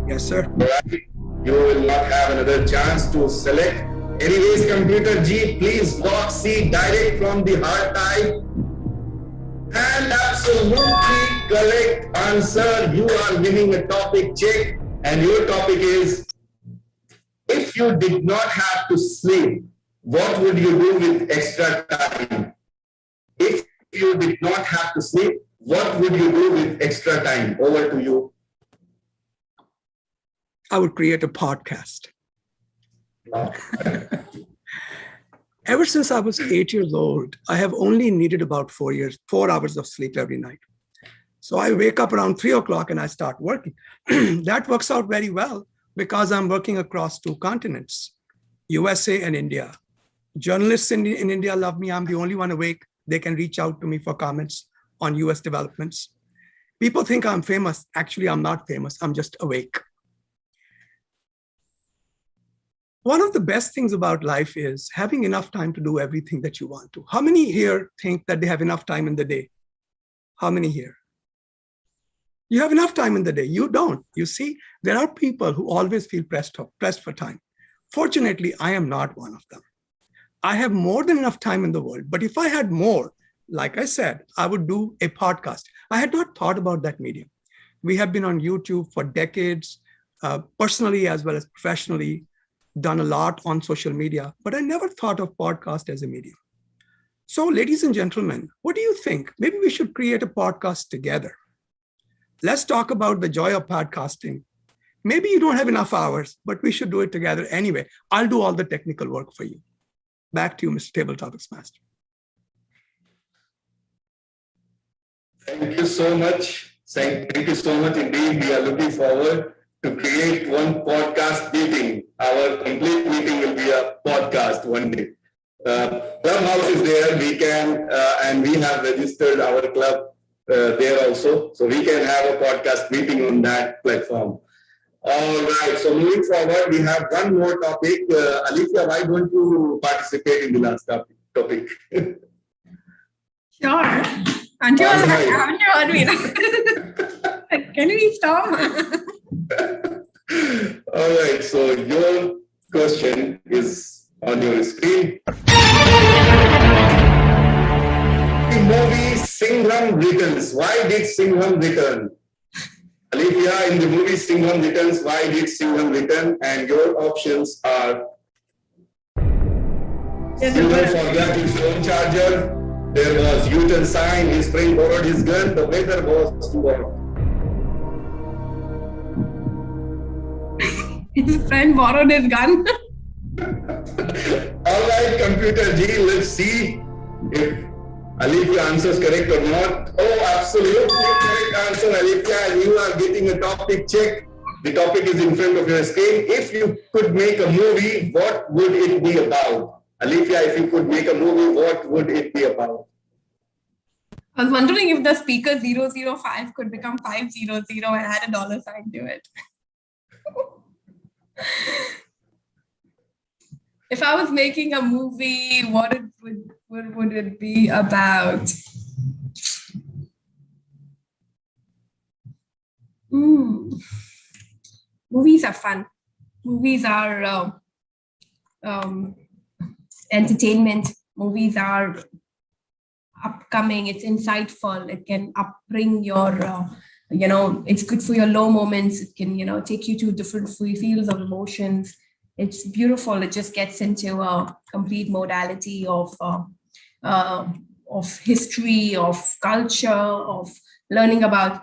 Yes, sir. All right. You will not have another chance to select. Anyways, computer G, please lock C, direct from the heart type. And absolutely correct answer. You are winning a topic check, and your topic is, if you did not have to sleep, what would you do with extra time? If you did not have to sleep, what would you do with extra time? Over to you. I would create a podcast. Ever since I was 8 years old, I have only needed about 4 hours of sleep every night. So I wake up around 3 o'clock and I start working. That works out very well because I'm working across 2 continents, USA and India. Journalists in India love me. I'm the only one awake. They can reach out to me for comments on US developments. People think I'm famous. Actually, I'm not famous. I'm just awake. One of the best things about life is having enough time to do everything that you want to. How many here think that they have enough time in the day? How many here? You have enough time in the day. You don't. You see, there are people who always feel pressed for time. Fortunately, I am not one of them. I have more than enough time in the world. But if I had more, like I said, I would do a podcast. I had not thought about that medium. We have been on YouTube for decades, personally as well as professionally, done a lot on social media, but I never thought of podcast as a medium. So ladies and gentlemen, what do you think? Maybe we should create a podcast together. Let's talk about the joy of podcasting. Maybe you don't have enough hours, but we should do it together anyway. I'll do all the technical work for you. Back to you, Mr. Table Topics Master. Thank you so much. Thank you so much indeed. We are looking forward to create one podcast meeting. Our complete meeting will be a podcast one day. Clubhouse is there. We can, and we have registered our club there also. So we can have a podcast meeting on that platform. All right. So moving forward, we have one more topic. Alifya, why don't you participate in the last topic? Sure. Until can we stop? All right, so your question is on your screen. The movie Singham Returns. Why did Singham return? Alifya, in the movie Singham Returns, why did Singham return? And your options are: Singham forgot his phone charger. There was U-turn sign. His friend borrowed his gun. The weather was too hot. His friend borrowed his gun. All right, computer G, let's see if Alifya answers correct or not. Oh, absolutely correct answer, Alifya. And you are getting a topic check. The topic is in front of your screen. If you could make a movie, what would it be about? Alifya, if you could make a movie, what would it be about? I was wondering if the speaker 005 could become 500 and add a dollar sign to it. If I was making a movie, what would it be about? Movies are fun. Movies are entertainment. Movies are upcoming. It's insightful. It can upbring your, it's good for your low moments. It can, take you to different fields of emotions. it's beautiful. It just gets into a complete modality of history, of culture, of learning about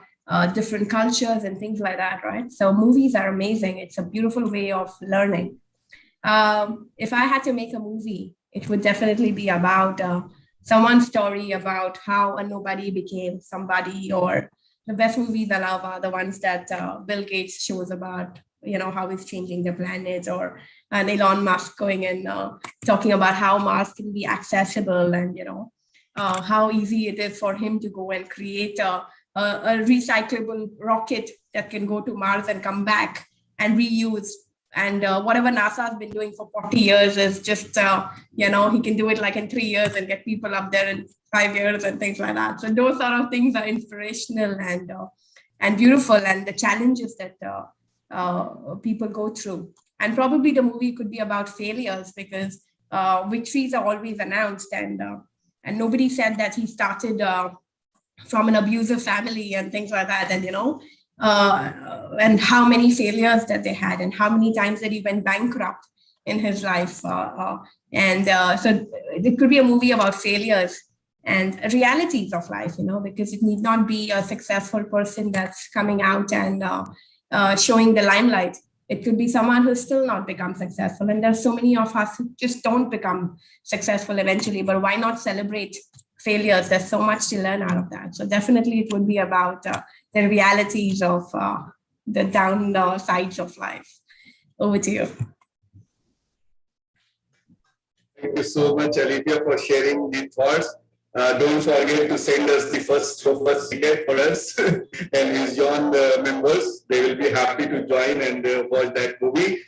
different cultures and things like that, right? So movies are amazing. It's a beautiful way of learning. If I had to make a movie, it would definitely be about someone's story about how a nobody became somebody, or the best movies I love are the ones that Bill Gates shows about, how he's changing the planet, or an Elon Musk going and talking about how Mars can be accessible, and, how easy it is for him to go and create a recyclable rocket that can go to Mars and come back and reuse. And whatever NASA has been doing for 40 years is just, he can do it like in 3 years and get people up there in 5 years and things like that. So those sort of things are inspirational and beautiful, and the challenges that people go through. And probably the movie could be about failures, because victories are always announced, and nobody said that he started from an abusive family and things like that, and and how many failures that they had, and how many times that he went bankrupt in his life. So it could be a movie about failures and realities of life, because it need not be a successful person that's coming out and showing the limelight. It could be someone who's still not become successful. And there's so many of us who just don't become successful eventually, but why not celebrate failures? There's so much to learn out of that. So definitely it would be about the realities of the downsides of life. Over to you. Thank you so much, Alifya, for sharing the thoughts. Don't forget to send us the first ticket for us and NVezion members. They will be happy to join and watch that movie.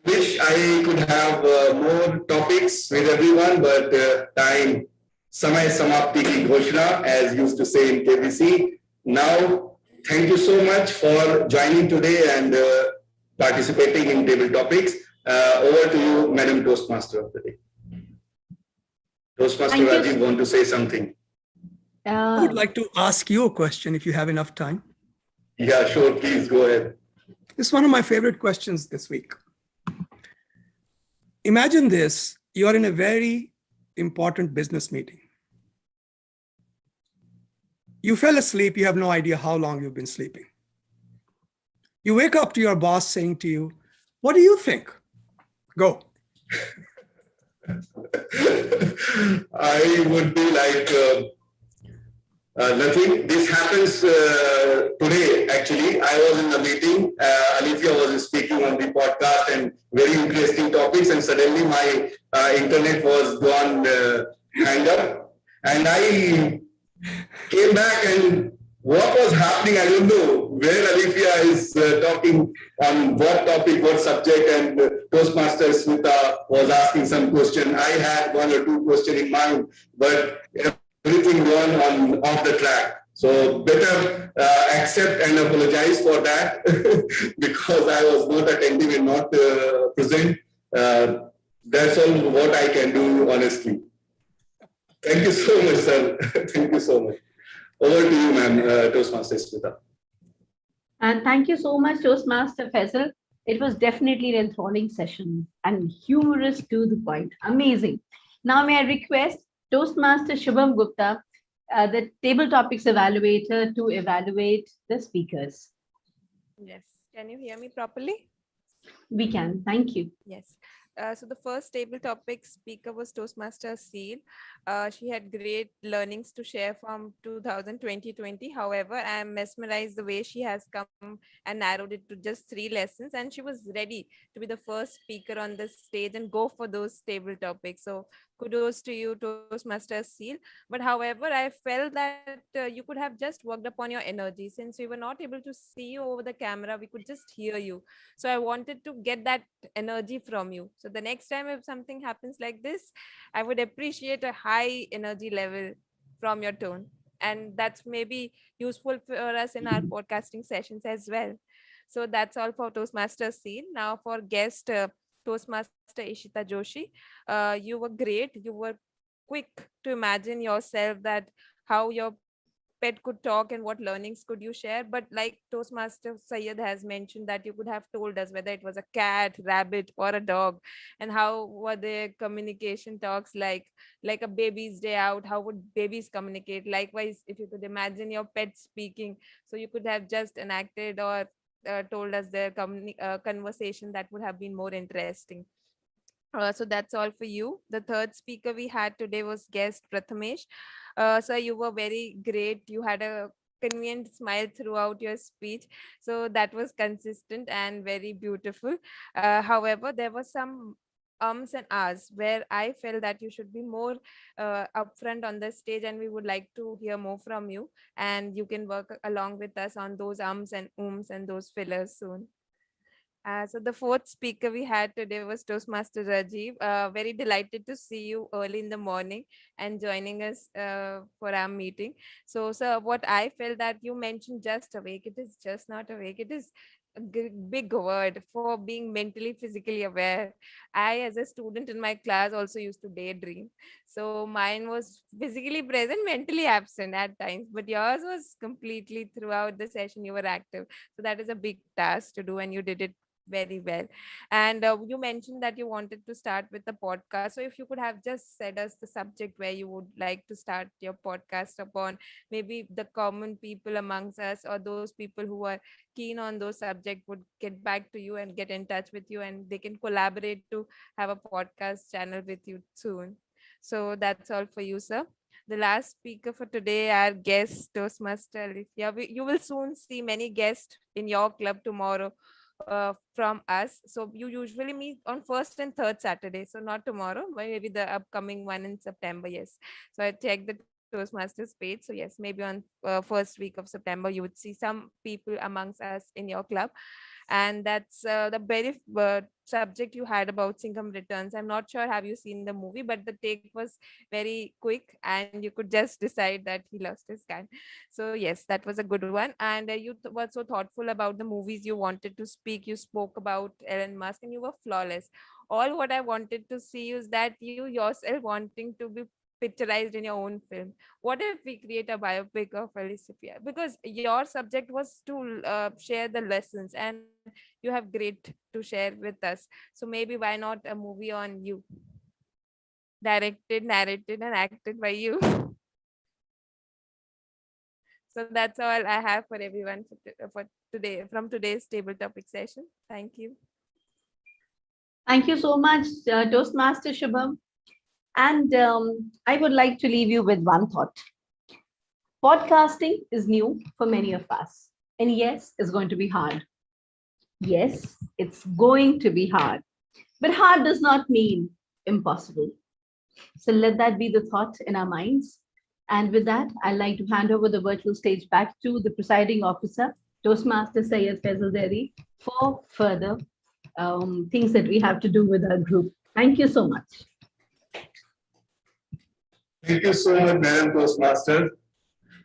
Wish I could have more topics with everyone, but time, samay samapti ki ghoshna, as used to say in KBC. Now, thank you so much for joining today and participating in table topics. Over to you, Madam Toastmaster of the day. Toastmaster Rajiv, want to say something? I would like to ask you a question if you have enough time. Yeah, sure. Please go ahead. It's one of my favorite questions this week. Imagine this, you're in a very important business meeting. You fell asleep, you have no idea how long you've been sleeping. You wake up to your boss saying to you, what do you think? Go. I would be like, nothing. This happens today, actually. I was in the meeting. Alifya was speaking on the podcast and very interesting topics. And suddenly my internet was gone, hang up. And I came back, and what was happening, I don't know. Where Alifya is talking on what topic, what subject, and Toastmaster Smita was asking some question. I had 1 or 2 questions in mind, but everything gone on off the track. So better accept and apologize for that because I was not attentive and not present. That's all what I can do, honestly. Thank you so much, sir. Thank you so much. Over to you, ma'am, Toastmaster Smita. And thank you so much, Toastmaster Faisal. It was definitely an enthralling session and humorous to the point. Amazing. Now, may I request Toastmaster Shubham Gupta, the table topics evaluator, to evaluate the speakers. Yes. Can you hear me properly? We can. Thank you. Yes. So the first table topic speaker was Toastmaster Seal. She had great learnings to share from 2020. However, I am mesmerized the way she has come and narrowed it to just 3 lessons, and she was ready to be the first speaker on the stage and go for those table topics. So kudos to you, Toastmaster Seal. But however, I felt that you could have just worked upon your energy. Since we were not able to see you over the camera, we could just hear you. So I wanted to get that energy from you. So the next time if something happens like this, I would appreciate a high energy level from your tone. And that's maybe useful for us in our podcasting sessions as well. So that's all for Toastmaster Seal. Now for guest Toastmaster Ishita Joshi, you were great. You were quick to imagine yourself that how your pet could talk and what learnings could you share. But like Toastmaster Syed has mentioned, that you could have told us whether it was a cat, rabbit, or a dog, and how were their communication talks like a baby's day out. How would babies communicate? Likewise, if you could imagine your pet speaking, so you could have just enacted or told us their conversation. That would have been more interesting. So that's all for you. The third speaker we had today was guest Prathamesh. Sir, you were very great. You had a convenient smile throughout your speech. So that was consistent and very beautiful. However, there was some ums and ahs where I felt that you should be more upfront on the stage, and we would like to hear more from you. And you can work along with us on those ums and ums and those fillers soon. So the fourth speaker we had today was Toastmaster Rajiv. Very delighted to see you early in the morning and joining us for our meeting. So, sir, what I felt that you mentioned just awake. It is just not awake. It is a big word for being mentally, physically aware. I, as a student in my class, also used to daydream. So mine was physically present, mentally absent at times, but yours was completely throughout the session. You were active. So that is a big task to do, and you did it very well. And you mentioned that you wanted to start with the podcast. So if you could have just said us the subject where you would like to start your podcast upon, maybe the common people amongst us or those people who are keen on those subjects would get back to you and get in touch with you, and they can collaborate to have a podcast channel with you soon. So that's all for you, sir. The last speaker for today, our guest, Toastmaster Alifya. You will soon see many guests in your club tomorrow from us. So you usually meet on first and third Saturday. So not tomorrow, but maybe the upcoming one in September. Yes. So I checked the Toastmasters page. So yes, maybe on first week of September, you would see some people amongst us in your club. And that's the very subject you had about Singham Returns. I'm not sure have you seen the movie, but the take was very quick and you could just decide that he lost his cat. So yes, that was a good one. And you were so thoughtful about the movies you wanted to speak. You spoke about Elon Musk and you were flawless. All what I wanted to see is that you yourself wanting to be picturized in your own film. What if we create a biopic of Alifya? Because your subject was to share the lessons, and you have great to share with us. So maybe why not a movie on you? Directed, narrated, and acted by you. So that's all I have for everyone for today from today's table topic session. Thank you. Thank you so much, Toastmaster Shubham. And I would like to leave you with one thought. Podcasting is new for many of us. And yes, it's going to be hard. Yes, it's going to be hard. But hard does not mean impossible. So let that be the thought in our minds. And with that, I'd like to hand over the virtual stage back to the presiding officer, Toastmaster Syed Faisal Deri, for further things that we have to do with our group. Thank you so much. Thank you so much, Madam Toastmaster.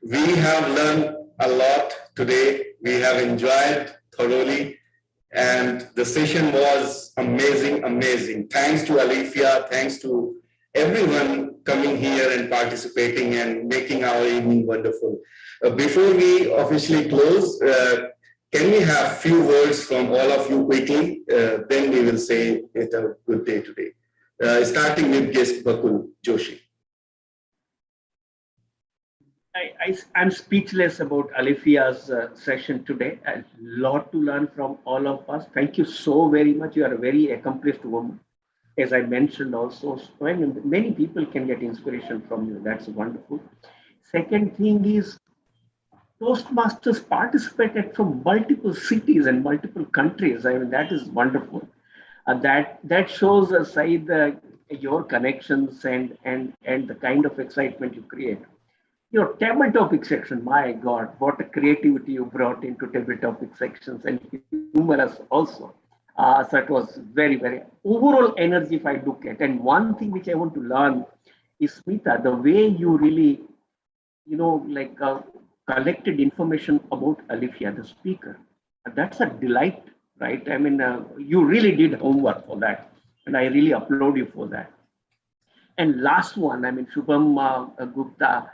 We have learned a lot today. We have enjoyed thoroughly. And the session was amazing, amazing. Thanks to Alifya, thanks to everyone coming here and participating and making our evening wonderful. Before we officially close, can we have few words from all of you quickly? Then we will say it a good day today. Starting with guest Bakul Joshi. I'm speechless about Alifya's session today. A lot to learn from all of us. Thank you so very much. You are a very accomplished woman. As I mentioned also, many people can get inspiration from you. That's wonderful. Second thing is, Toastmasters participated from multiple cities and multiple countries. I mean, that is wonderful. That shows aside your connections and the kind of excitement you create. Your table topic section, my God, what a creativity you brought into table topic sections, and humorous also. So it was very, very overall energy if I look at. And one thing which I want to learn is, Smita, the way you really, collected information about Alifya, the speaker. That's a delight, right? I mean, you really did homework for that. And I really applaud you for that. And last one, I mean, Shubham Gupta,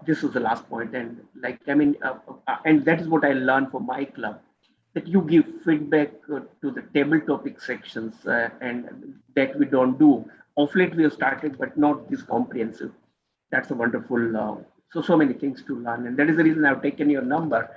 This was the last point, and and that is what I learned from my club, that you give feedback to the table topic sections, and that we don't do. Of late we have started, but not this comprehensive. That's a wonderful. So many things to learn, and that is the reason I've taken your number,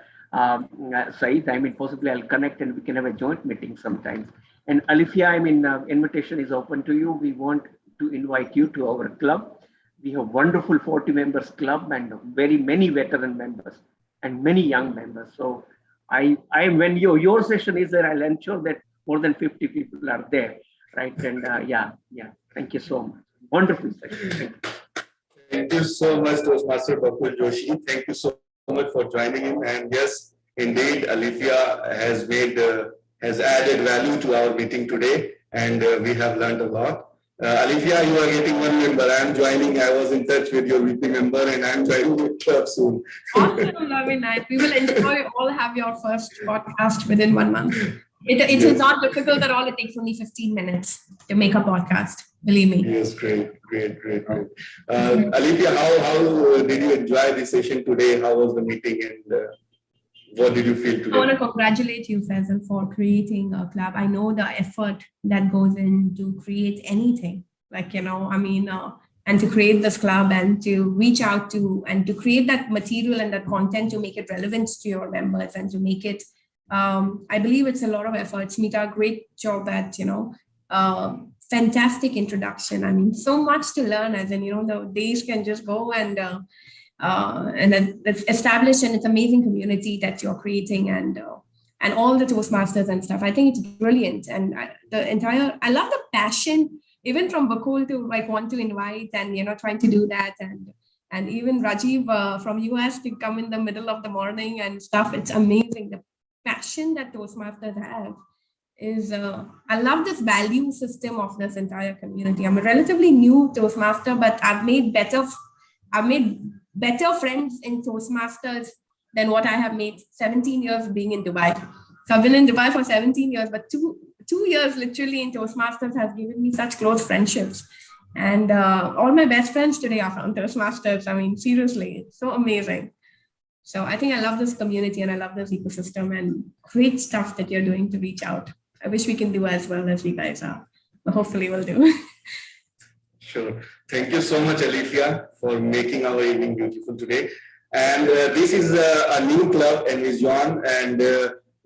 Saeed. I mean, possibly I'll connect and we can have a joint meeting sometimes. And Alifya, I mean, invitation is open to you. We want to invite you to our club. We have wonderful 40 members club and very many veteran members and many young members. So I when your session is there, I'll ensure that more than 50 people are there, right? And yeah. Thank you so much. Wonderful session. Thank you. Thank you so much, Toastmaster Bakul Joshi. Thank you so much for joining in. And yes, indeed, Alifya has added value to our meeting today, and we have learned a lot. Alifya, you are getting one member. I am joining. I was in touch with your VP member, and I am joining the club soon. Awesome, very nice. We will enjoy all have your first podcast within 1 month. It is not difficult at all. It takes only 15 minutes to make a podcast. Believe me. Yes, great. Alifya, how did you enjoy the session today? How was the meeting, and what did you feel today? I want to congratulate you, Faisal, for creating a club. I know the effort that goes in to create anything, and to create this club and to reach out to and to create that material and that content to make it relevant to your members and to make it. I believe it's a lot of effort. Smita, great job at, fantastic introduction. I mean, so much to learn, as in, the days can just go and then it's established, and it's amazing community that you're creating, and all the Toastmasters and stuff. I think it's brilliant. And I love the passion, even from Bakul to want to invite and, trying to do that. And even Rajiv from US to come in the middle of the morning and stuff. It's amazing. The passion that Toastmasters have is, I love this value system of this entire community. I'm a relatively new Toastmaster, but I've made better friends in Toastmasters than what I have made 17 years being in Dubai. So I've been in Dubai for 17 years, but two years literally in Toastmasters has given me such close friendships. And all my best friends today are from Toastmasters. I mean, seriously, it's so amazing. So I think I love this community and I love this ecosystem and great stuff that you're doing to reach out. I wish we can do as well as you guys are, but hopefully we'll do. Sure. Thank you so much, Alifya, for making our evening beautiful today. And this is a new club, NVezion, and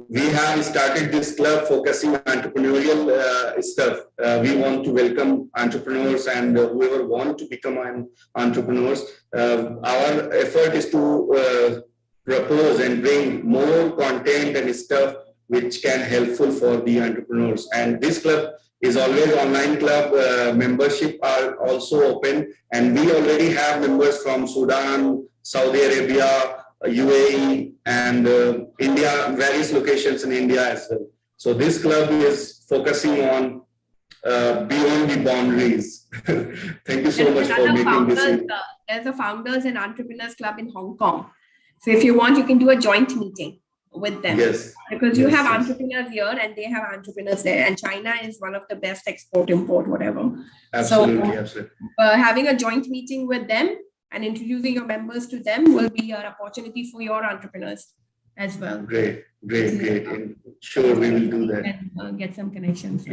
we have started this club focusing on entrepreneurial stuff. We want to welcome entrepreneurs and whoever want to become entrepreneurs. Our effort is to propose and bring more content and stuff which can helpful for the entrepreneurs. And this club is always online club. Membership are also open, and we already have members from Sudan, Saudi Arabia, UAE, and India, various locations in India as well. So this club is focusing on beyond the boundaries. Thank you so much for making this. There's a Founders and Entrepreneurs Club in Hong Kong. So if you want, you can do a joint meeting with them. Yes. Because you have entrepreneurs here and they have entrepreneurs there. And China is one of the best export, import, whatever. Absolutely. Having a joint meeting with them and introducing your members to them will be an opportunity for your entrepreneurs as well. Great. And sure, we will do that. And get some connections.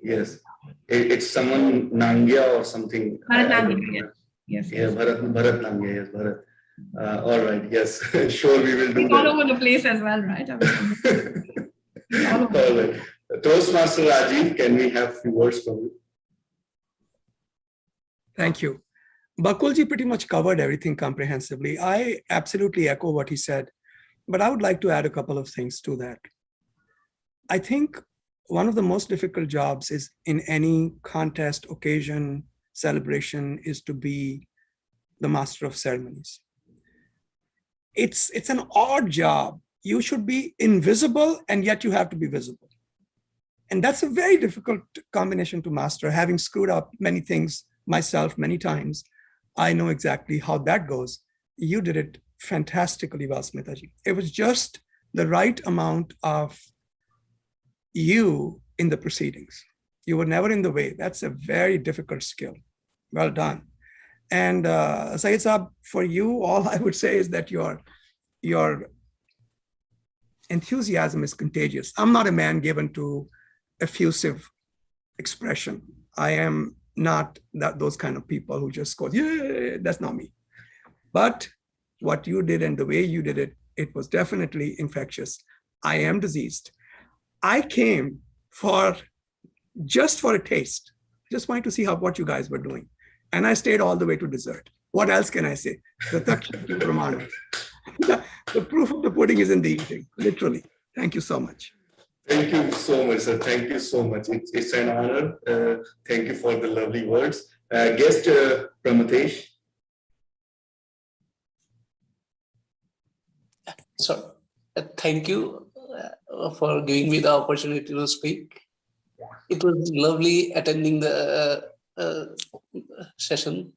Yes. It's someone Nangia or something. Bharat Nangia. Yes. Yeah, Bharat Nangia. Yes, Bharat. All right. Yes. Sure, we will do that. All over the place as well, right? All right. Toastmaster Rajiv, can we have a few words from you? Thank you. Bakulji pretty much covered everything comprehensively. I absolutely echo what he said, but I would like to add a couple of things to that. I think one of the most difficult jobs is in any contest, occasion, celebration is to be the master of ceremonies. It's an odd job. You should be invisible and yet you have to be visible. And that's a very difficult combination to master. Having screwed up many things myself many times, I know exactly how that goes. You did it fantastically well, Smita-ji. It was just the right amount of you in the proceedings. You were never in the way. That's a very difficult skill. Well done. And Syed Saab, for you, all I would say is that your enthusiasm is contagious. I'm not a man given to effusive expression. I am not those kind of people who just go, yeah, that's not me. But what you did and the way you did it, it was definitely infectious. I am diseased. I came just for a taste. Just wanted to see what you guys were doing. And I stayed all the way to dessert. What else can I say? The proof of the pudding is in the eating, literally. Thank you so much. Thank you so much, sir. Thank you so much. It's an honor. Thank you for the lovely words. Guest Pramathesh. So, thank you for giving me the opportunity to speak. It was lovely attending the session.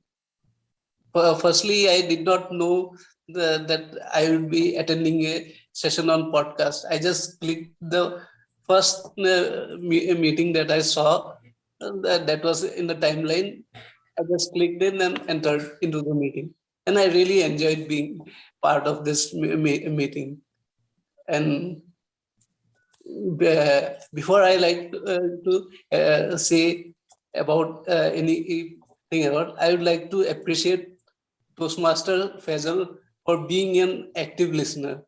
Firstly, I did not know that I would be attending a session on podcast. I just clicked the first meeting that I saw that was in the timeline. I just clicked in and entered into the meeting. And I really enjoyed being part of this meeting. And before I like to say about anything about, I would like to appreciate Toastmaster Faisal for being an active listener.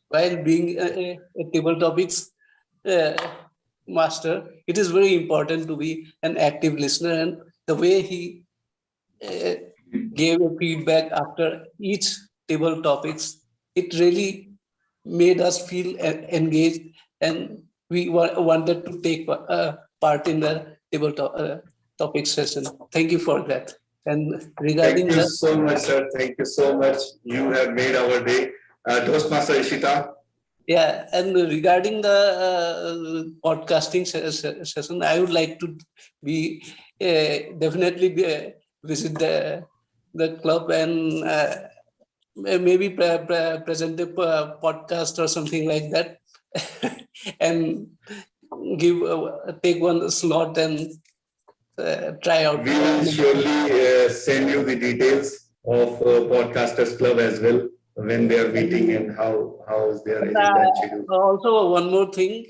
While being a table topics master, it is very important to be an active listener, and the way he gave a feedback after each table topics, it really made us feel engaged, and we wanted to take part in the table topic session. Thank you for that. And regarding Thank you so much, sir. Thank you so much. You have made our day. Toastmaster Ishita. Yeah, and regarding the podcasting session, I would like to be definitely visit the club and maybe present a podcast or something like that, and take one slot and try out. We will surely send you the details of Podcasters Club as well, when they are meeting and how is their agenda schedule. Also, one more thing.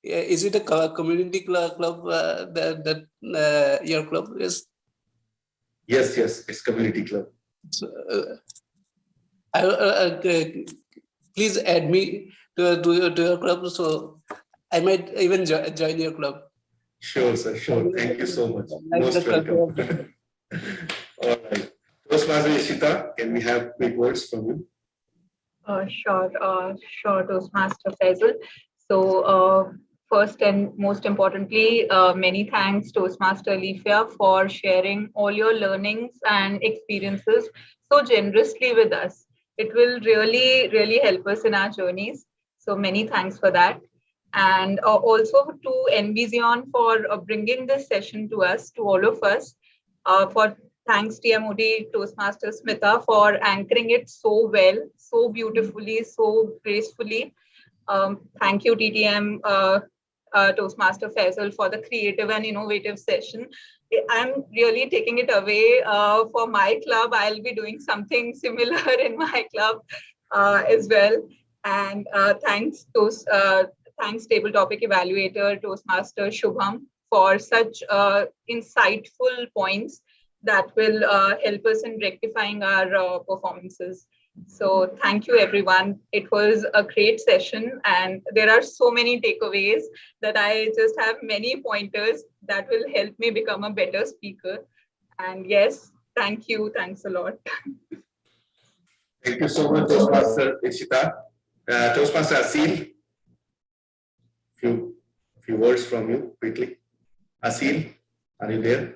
Is it a community club that your club is? Yes, it's community club. So, please add me to your club, so I might even join your club. Sure, sir. Sure. Thank you so much. Most welcome. All right. Toastmaster Ishita, can we have quick words from you? Sure, Toastmaster Faisal. So, first and most importantly, many thanks, Toastmaster Alifya, for sharing all your learnings and experiences so generously with us. It will really, really help us in our journeys. So, many thanks for that. And also to NVezion for bringing this session to us, to all of us. For thanks, TMOD Toastmaster Smita, for anchoring it so well, so beautifully, so gracefully. Thank you, TTM Toastmaster Faisal, for the creative and innovative session. I'm really taking it away for my club. I'll be doing something similar in my club as well. And thanks Table Topic Evaluator, Toastmaster Shubham, for such insightful points that will help us in rectifying our performances. So thank you, everyone. It was a great session, and there are so many takeaways that I just have many pointers that will help me become a better speaker. And yes, thank you. Thanks a lot. Thank you so much, Toastmaster Ishita. Toastmaster Asil, few words from you quickly. Asil, are you there?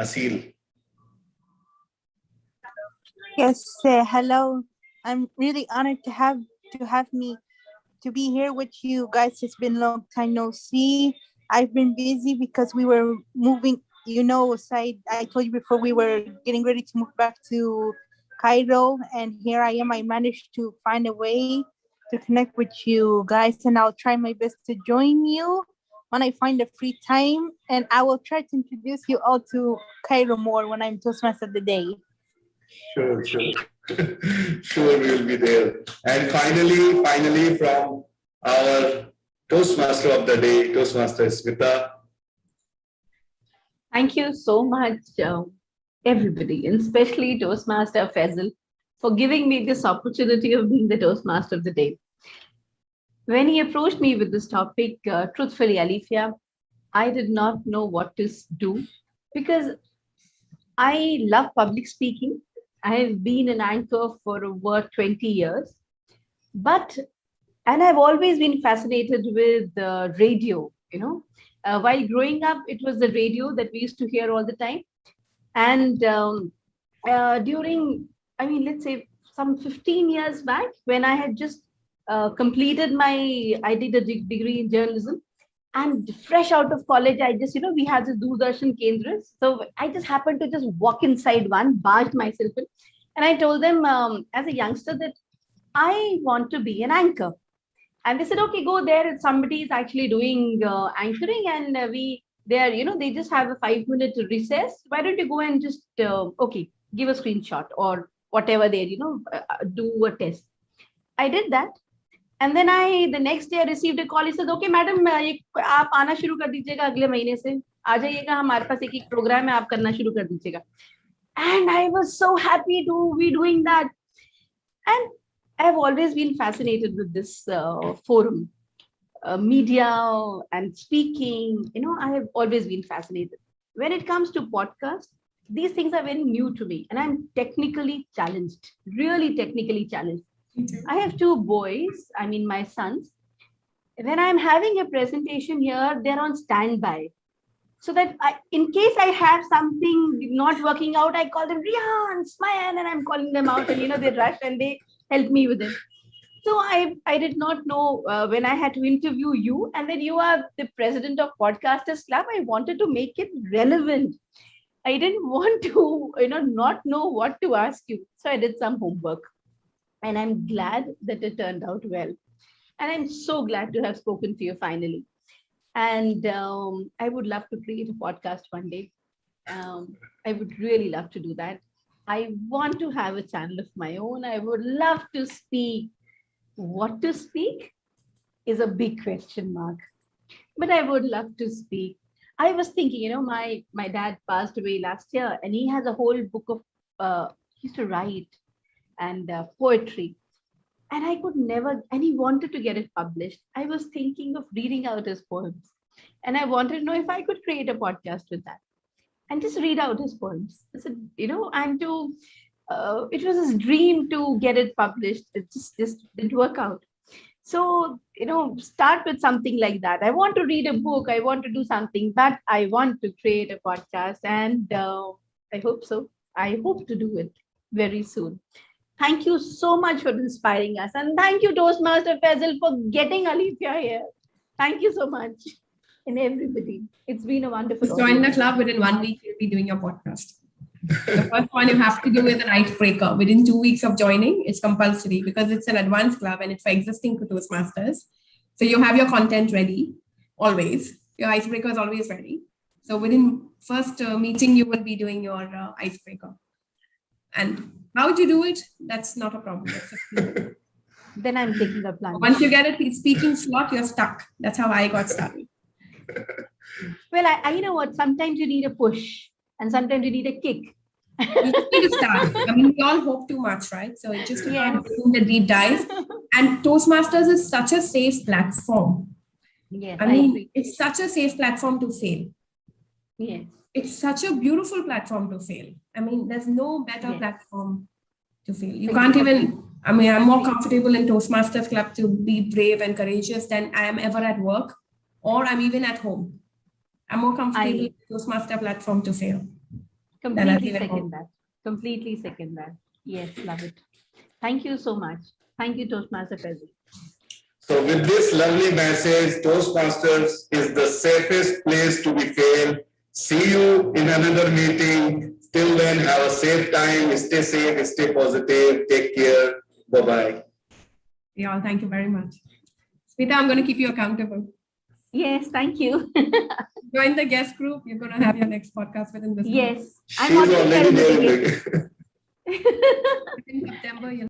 Asil. Yes, hello. I'm really honored to have me to be here with you guys. It's been a long time no see. I've been busy because we were moving, I told you before, we were getting ready to move back to Cairo, and here I am. I managed to find a way to connect with you guys, and I'll try my best to join you. when I find a free time, and I will try to introduce you all to Cairo more when I'm Toastmaster of the day. Sure. Sure, we'll be there. And finally, from our Toastmaster of the day, Toastmaster Smita. Thank you so much, everybody, and especially Toastmaster Faisal, for giving me this opportunity of being the Toastmaster of the day. When he approached me with this topic, truthfully, Alifya, I did not know what to do because I love public speaking. I have been an anchor for over 20 years, and I've always been fascinated with radio, while growing up, it was the radio that we used to hear all the time. And let's say some 15 years back, when I had just completed I did a degree in journalism, and fresh out of college, I just, we had this Doordarshan Kendras. So I just happened to just walk inside one, barged myself in, and I told them as a youngster that I want to be an anchor. And they said, okay, go there. Somebody is actually doing anchoring, and they just have a 5-minute recess. Why don't you go and just, give a screenshot or whatever there, do a test. I did that. And then the next day I received a call. He said, okay, madam, आप आना शुरू कर दीजिएगा अगले महीने से. आ जाइएगा, हमारे पास एक program है, आप करना शुरू कर दीजिएगा. And I was so happy to be doing that. And I've always been fascinated with this forum, media and speaking. I have always been fascinated. When it comes to podcasts, these things are very new to me, and I'm technically challenged, really technically challenged. I have 2 boys, my sons. When I'm having a presentation here, they're on standby. So that in case I have something not working out, I call them, Rihan, smile, and I'm calling them out, and they rush and they help me with it. So I did not know when I had to interview you, and then you are the president of Podcasters Club. I wanted to make it relevant. I didn't want to, not know what to ask you. So I did some homework, and I'm glad that it turned out well. And I'm so glad to have spoken to you finally. And I would love to create a podcast one day. I would really love to do that. I want to have a channel of my own. I would love to speak. What to speak is a big question mark, but I would love to speak. I was thinking, my dad passed away last year, and he has a whole book of, he used to write and poetry. And I could never, and he wanted to get it published. I was thinking of reading out his poems, and I wanted to know if I could create a podcast with that and just read out his poems. I said, and to, it was his dream to get it published. It just didn't work out. So, start with something like that. I want to read a book. I want to do something, but I want to create a podcast, and I hope so. I hope to do it very soon. Thank you so much for inspiring us. And thank you, Toastmaster Faisal, for getting Alifya here. Thank you so much. And everybody. It's been a wonderful Join the club. Within 1 week, you'll be doing your podcast. The first one you have to do is an icebreaker. Within 2 weeks of joining, it's compulsory because it's an advanced club and it's for existing Toastmasters. So you have your content ready, always. Your icebreaker is always ready. So within first meeting, you will be doing your icebreaker. And how to do it, that's not a problem. Then I'm taking a plan. Once you get a speaking slot, you're stuck. That's how I got started. Well, I you know what? Sometimes you need a push and sometimes you need a kick. You just need to start. We all hope too much, right? So it's just about doing the deep dive. And Toastmasters is such a safe platform. Yes, it's such a safe platform to fail. Yes. It's such a beautiful platform to fail. There's no better platform to fail. You can't even, I'm more comfortable in Toastmasters Club to be brave and courageous than I am ever at work, or I'm even at home. I'm more comfortable in Toastmaster platform to fail. Completely second that. Completely second that. Yes, love it. Thank you so much. Thank you, Toastmaster Faisal. So with this lovely message, Toastmasters is the safest place to be failed. See you in another meeting. Till then, have a safe time. Stay safe, stay positive. Take care. Bye-bye. Yeah, thank you very much. Smita, I'm going to keep you accountable. Yes, thank you. Join the guest group. You're going to have your next podcast within this month. Yes, I'm already there in the beginning. In September,